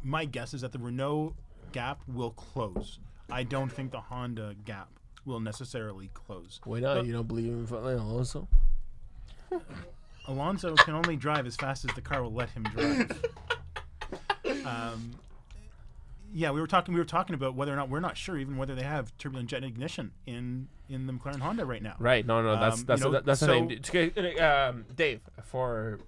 my guess is that the Renault gap will close. I don't think the Honda gap will necessarily close. Why not? You don't believe in Alonso? Alonso can only drive as fast as the car will let him drive. Yeah, we were talking about whether or not we're not sure even whether they have turbulent jet ignition in the McLaren Honda right now. Right. No. That's the so- name. Okay, Dave, for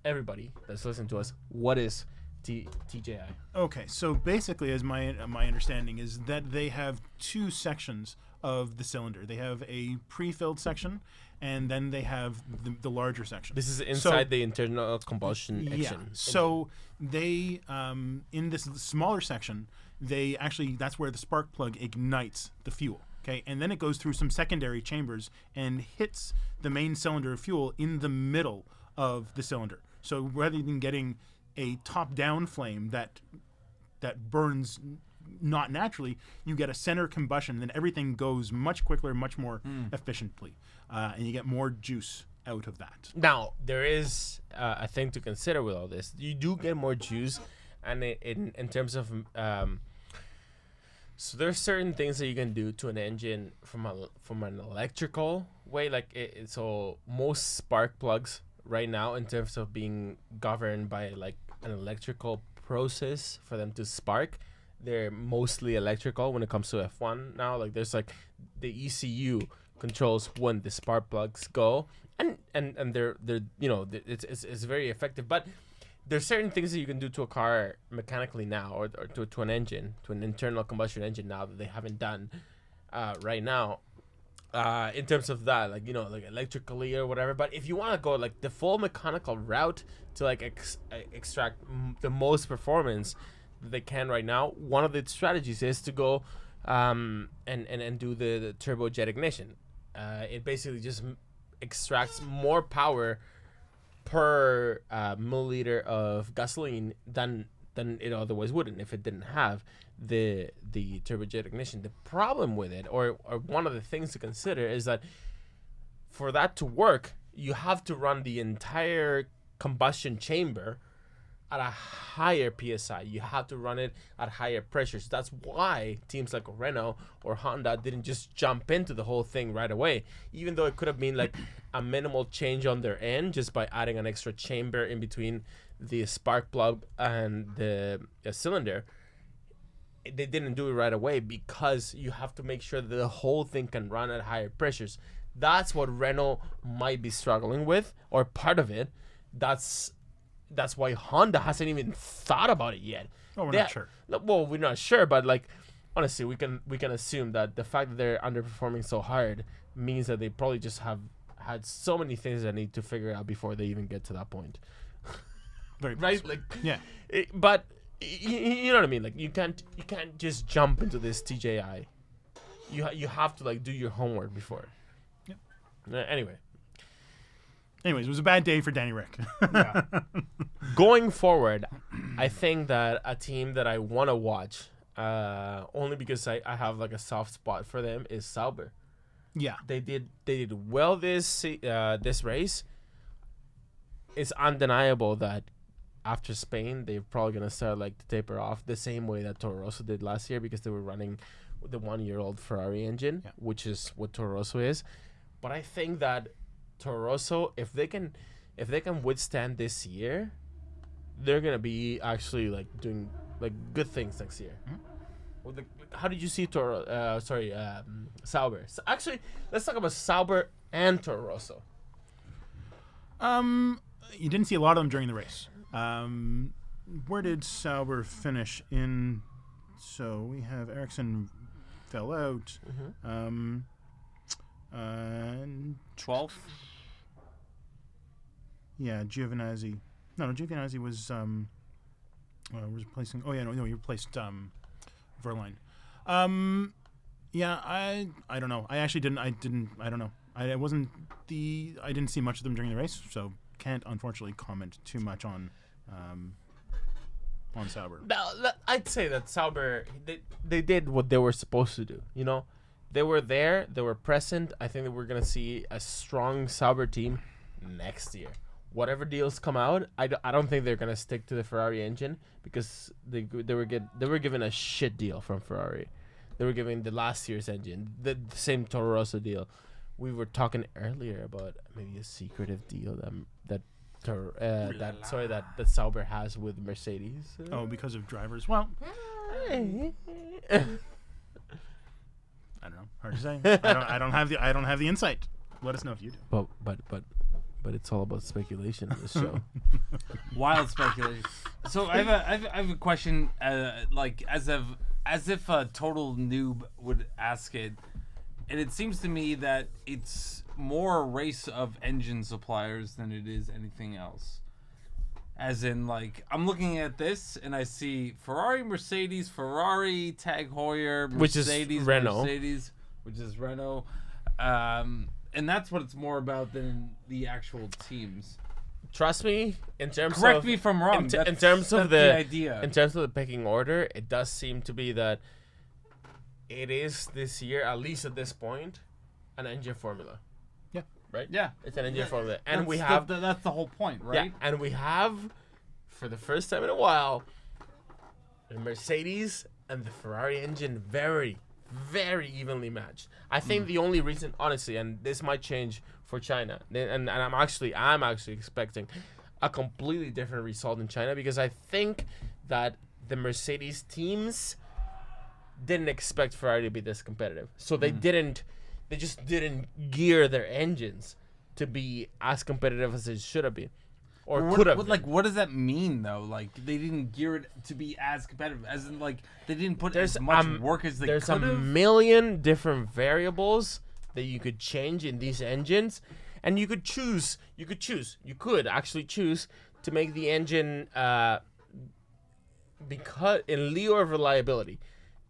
everybody that's listening to us, what is TJI? Okay, so basically, as my understanding is that they have two sections of the cylinder. They have a pre-filled section, and then they have the larger section. This is inside the internal combustion Yeah. engine. So they in this smaller section, that's where the spark plug ignites the fuel. Okay, and then it goes through some secondary chambers and hits the main cylinder of fuel in the middle of the cylinder. So rather than getting a top-down flame that burns not naturally, you get a center combustion. Then everything goes much quicker, much more efficiently, and you get more juice out of that. Now, there is a thing to consider with all this. You do get more juice, and in terms of So there's certain things that you can do to an engine from an electrical way. Like so most spark plugs right now, in terms of being governed by like an electrical process for them to spark, they're mostly electrical when it comes to F1 now. Like there's like the ECU controls when the spark plugs go, and they're it's very effective. But there's certain things that you can do to a car mechanically now, or to an engine, to an internal combustion engine now, that they haven't done right now. In terms of that, like like electrically or whatever. But if you want to go like the full mechanical route to like extract the most performance that they can right now, one of the strategies is to go and do the turbojet ignition. It basically just extracts more power per milliliter of gasoline than it otherwise wouldn't if it didn't have the turbojet ignition. The problem with it, or one of the things to consider, is that for that to work, you have to run the entire combustion chamber at a higher PSI. You have to run it at higher pressures. That's why teams like Renault or Honda didn't just jump into the whole thing right away, even though it could have been like a minimal change on their end just by adding an extra chamber in between the spark plug and the cylinder. They didn't do it right away because you have to make sure that the whole thing can run at higher pressures. That's what Renault might be struggling with, or part of it. That's why Honda hasn't even thought about it yet. Oh, we're not sure. Well, we're not sure, but like honestly, we can assume that the fact that they're underperforming so hard means that they probably just have had so many things that need to figure out before they even get to that point. Very right? possible. Like Yeah. But you know what I mean? Like you can't just jump into this TJI. You have to like do your homework before. Yep. Anyway. Anyways, it was a bad day for Danny Rick. Yeah. Going forward, I think that a team that I want to watch, only because I have like a soft spot for them, is Sauber. Yeah. They did well this race. It's undeniable that after Spain, they're probably gonna start like to taper off the same way that Toro Rosso did last year, because they were running the 1-year-old Ferrari engine, which is what Toro Rosso is. But I think that Toro Rosso, if they can withstand this year, they're gonna be actually like doing like good things next year. Mm-hmm. How did you see Sauber? So actually, let's talk about Sauber and Toro Rosso. You didn't see a lot of them during the race. Where did Sauber finish in? So we have Ericsson fell out. Mm-hmm. 12th. Yeah, Giovinazzi. No, Giovinazzi was replacing. Oh yeah, no, he replaced Verline. Yeah, I don't know. I don't know. I didn't see much of them during the race, so can't unfortunately comment too much on Sauber. I'd say that Sauber, they did what they were supposed to do. They were there, they were present. I think that we're gonna see a strong Sauber team next year. Whatever deals come out, I don't think they're gonna stick to the Ferrari engine, because they were given a shit deal from Ferrari. They were given the last year's engine, the same Toro Rosso deal. We were talking earlier about maybe a secretive deal that Sauber has with Mercedes. Oh, because of drivers. Well, I don't know. Hard to say. I don't have the insight. Let us know if you do. But it's all about speculation in this show. Wild speculation. So I have a question. Like as if a total noob would ask it, and it seems to me that it's more a race of engine suppliers than it is anything else. As in, like, I'm looking at this and I see Ferrari, Mercedes, Ferrari, Tag Heuer, Mercedes, Mercedes, which is Renault. And that's what it's more about than the actual teams. Trust me, correct me if I'm wrong. In terms of the idea, in terms of the pecking order, it does seem to be that it is this year, at least at this point, an engine formula. Yeah. Right. Yeah, it's an engine formula, and that's we have that's the whole point, right? Yeah, and we have, for the first time in a while, a Mercedes and the Ferrari engine very, very evenly matched. I think the only reason, honestly, and this might change for China, and I'm actually expecting a completely different result in China, because I think that the Mercedes teams didn't expect Ferrari to be this competitive, so they just didn't gear their engines to be as competitive as it should have been. Or could have. Like, what does that mean though? Like, they didn't gear it to be as competitive, as in, like, they didn't put as much work as they could have. There's a million different variables that you could change in these engines, and you could actually choose to make the engine because in lieu of reliability,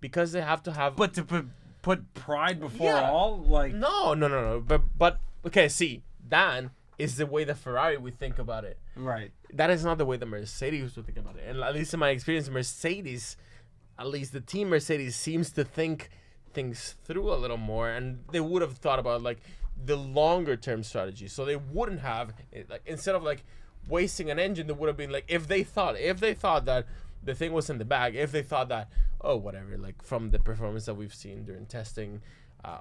because they have to have. But to put pride before all, like, no. But okay, see, Dan. Is the way the Ferrari would think about it. Right. That is not the way the Mercedes would think about it. And at least in my experience, Mercedes, at least the team Mercedes, seems to think things through a little more, and they would have thought about like the longer term strategy. So they wouldn't have, like, instead of like wasting an engine, they would have been like, if they thought that the thing was in the bag, if they thought that, oh, whatever, like from the performance that we've seen during testing,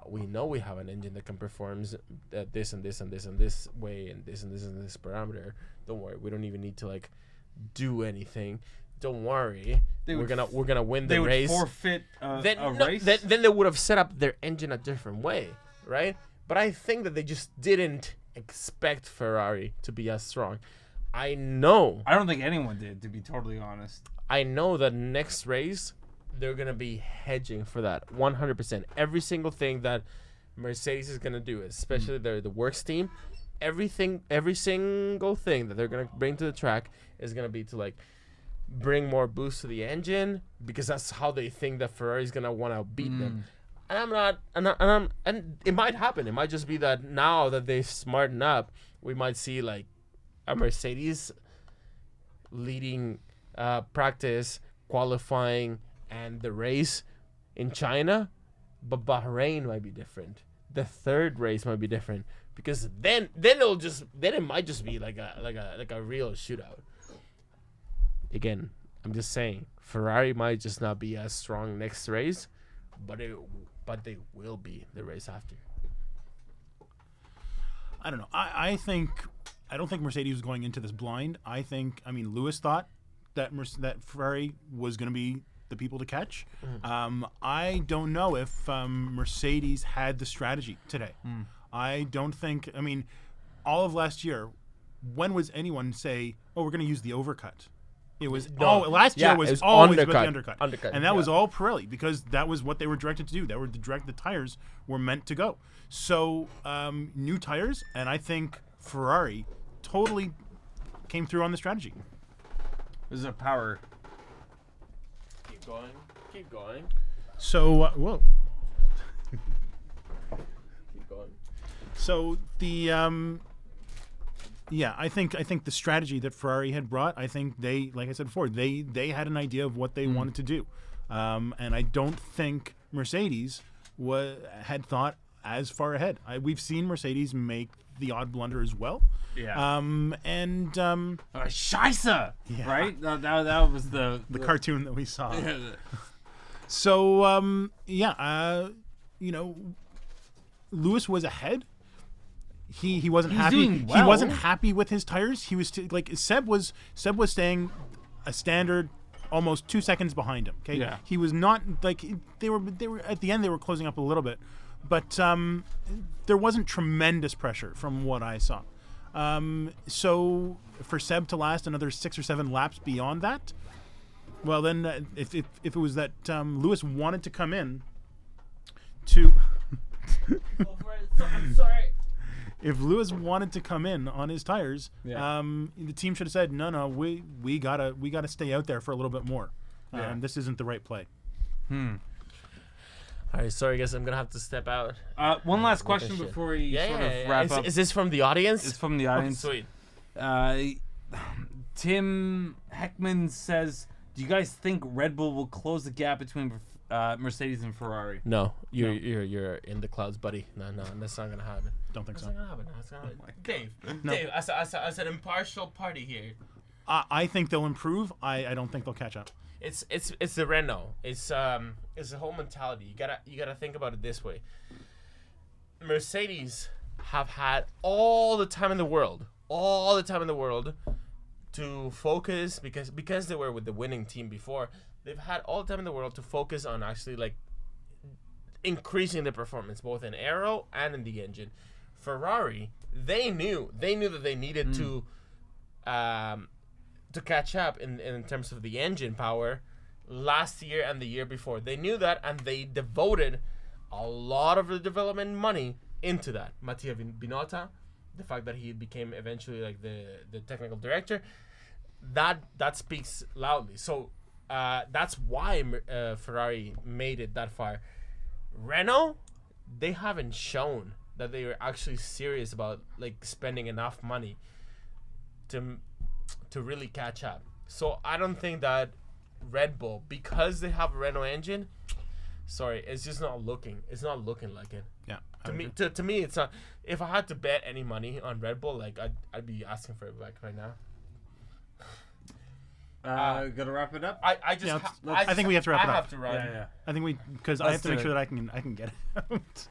we know we have an engine that can perform this and this and this and this way and this and this and this parameter. Don't worry, we don't even need to like do anything. Don't worry, we're gonna win the race. They would forfeit a race. Then they would have set up their engine a different way, right? But I think that they just didn't expect Ferrari to be as strong. I don't think anyone did, to be totally honest. I know that next race they're going to be hedging for that 100%. Every single thing that Mercedes is going to do, especially the works team, every single thing that they're going to bring to the track is going to be to like bring more boost to the engine, because that's how they think that Ferrari's going to want to beat them. And it might happen. It might just be that now that they smarten up, we might see like a Mercedes leading practice, qualifying, and the race in China, but Bahrain might be different. The third race might be different, because then it might just be like a real shootout. Again, I'm just saying Ferrari might just not be as strong next race, but they will be the race after. I don't know. I don't think Mercedes was going into this blind. Lewis thought that Ferrari was going to be the people to catch. I don't know if Mercedes had the strategy today. I don't think. All of last year, when was anyone say, "Oh, we're going to use the overcut"? It was last year was always about the undercut, and that was all Pirelli, because that was what they were directed to do. The tires were meant to go. So new tires, and I think Ferrari totally came through on the strategy. This is a power. Keep going. So whoa. Keep going. So the I think the strategy that Ferrari had brought, I think they, like I said before, they had an idea of what they wanted to do, and I don't think Mercedes had thought as far ahead. We've seen Mercedes make the odd blunder as well. Yeah. Scheisse! Yeah. Right? That was the cartoon that we saw. So, Lewis was ahead. He wasn't happy. Doing well. He wasn't happy with his tires. He was Seb was staying a standard almost 2 seconds behind him. Okay. Yeah. He was not they were at the end, they were closing up a little bit, but there wasn't tremendous pressure from what I saw. So for Seb to last another 6 or 7 laps beyond that, well then if it was that Lewis wanted to come in to I'm sorry. If Lewis wanted to come in on his tires, the team should have said, no, we gotta stay out there for a little bit more. This isn't the right play. All right, sorry guys, I'm gonna have to step out. One last question before we wrap up. Is this from the audience? It's from the audience. Okay, sweet. Tim Heckman says, "Do you guys think Red Bull will close the gap between Mercedes and Ferrari?" No, you're in the clouds, buddy. No, that's not gonna happen. Don't think so. That's not gonna happen. Dave, as an impartial party here, I think they'll improve. I don't think they'll catch up. It's the Renault. It's the whole mentality. You gotta think about it this way. Mercedes have had all the time in the world to focus because they were with the winning team before. They've had all the time in the world to focus on actually like increasing the performance both in aero and in the engine. Ferrari, they knew that they needed to catch up in terms of the engine power last year and the year before. They knew that, and they devoted a lot of the development money into that. Mattia Binotto, the fact that he became eventually like the technical director, that speaks loudly. So that's why Ferrari made it that far. Renault, they haven't shown that they were actually serious about like spending enough money to really catch up. So I don't think that Red Bull, because they have a Renault engine, sorry, it's just not looking. It's not looking like it. Yeah. To me, it's not. If I had to bet any money on Red Bull, like I'd be asking for it back right now. Gonna wrap it up. I think we have to wrap it up. I have to run. Yeah. I think because I have to make sure that I can get it out.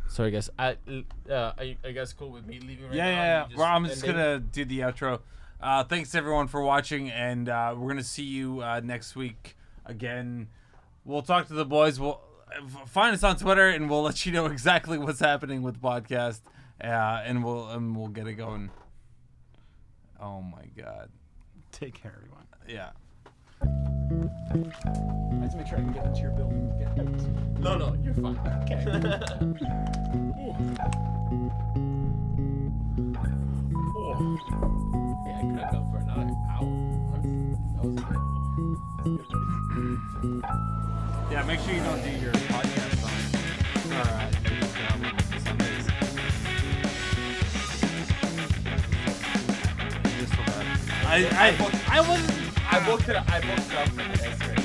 Sorry, guys. Are you guys cool with me leaving right now? Yeah. Just Well, I'm just ending? gonna do the outro. Thanks everyone for watching, and we're gonna see you next week again. We'll talk to the boys. We'll find us on Twitter, and we'll let you know exactly what's happening with the podcast, and we'll get it going. Oh my God. Take care, everyone. Yeah. I have to make sure I can get into your building. No, you're fine. Okay. Yeah, I could have gone for another hour. That was good. Yeah. Make sure you don't do your podcast on Sundays. Just for that. I wasn't. I booked it up for the next race.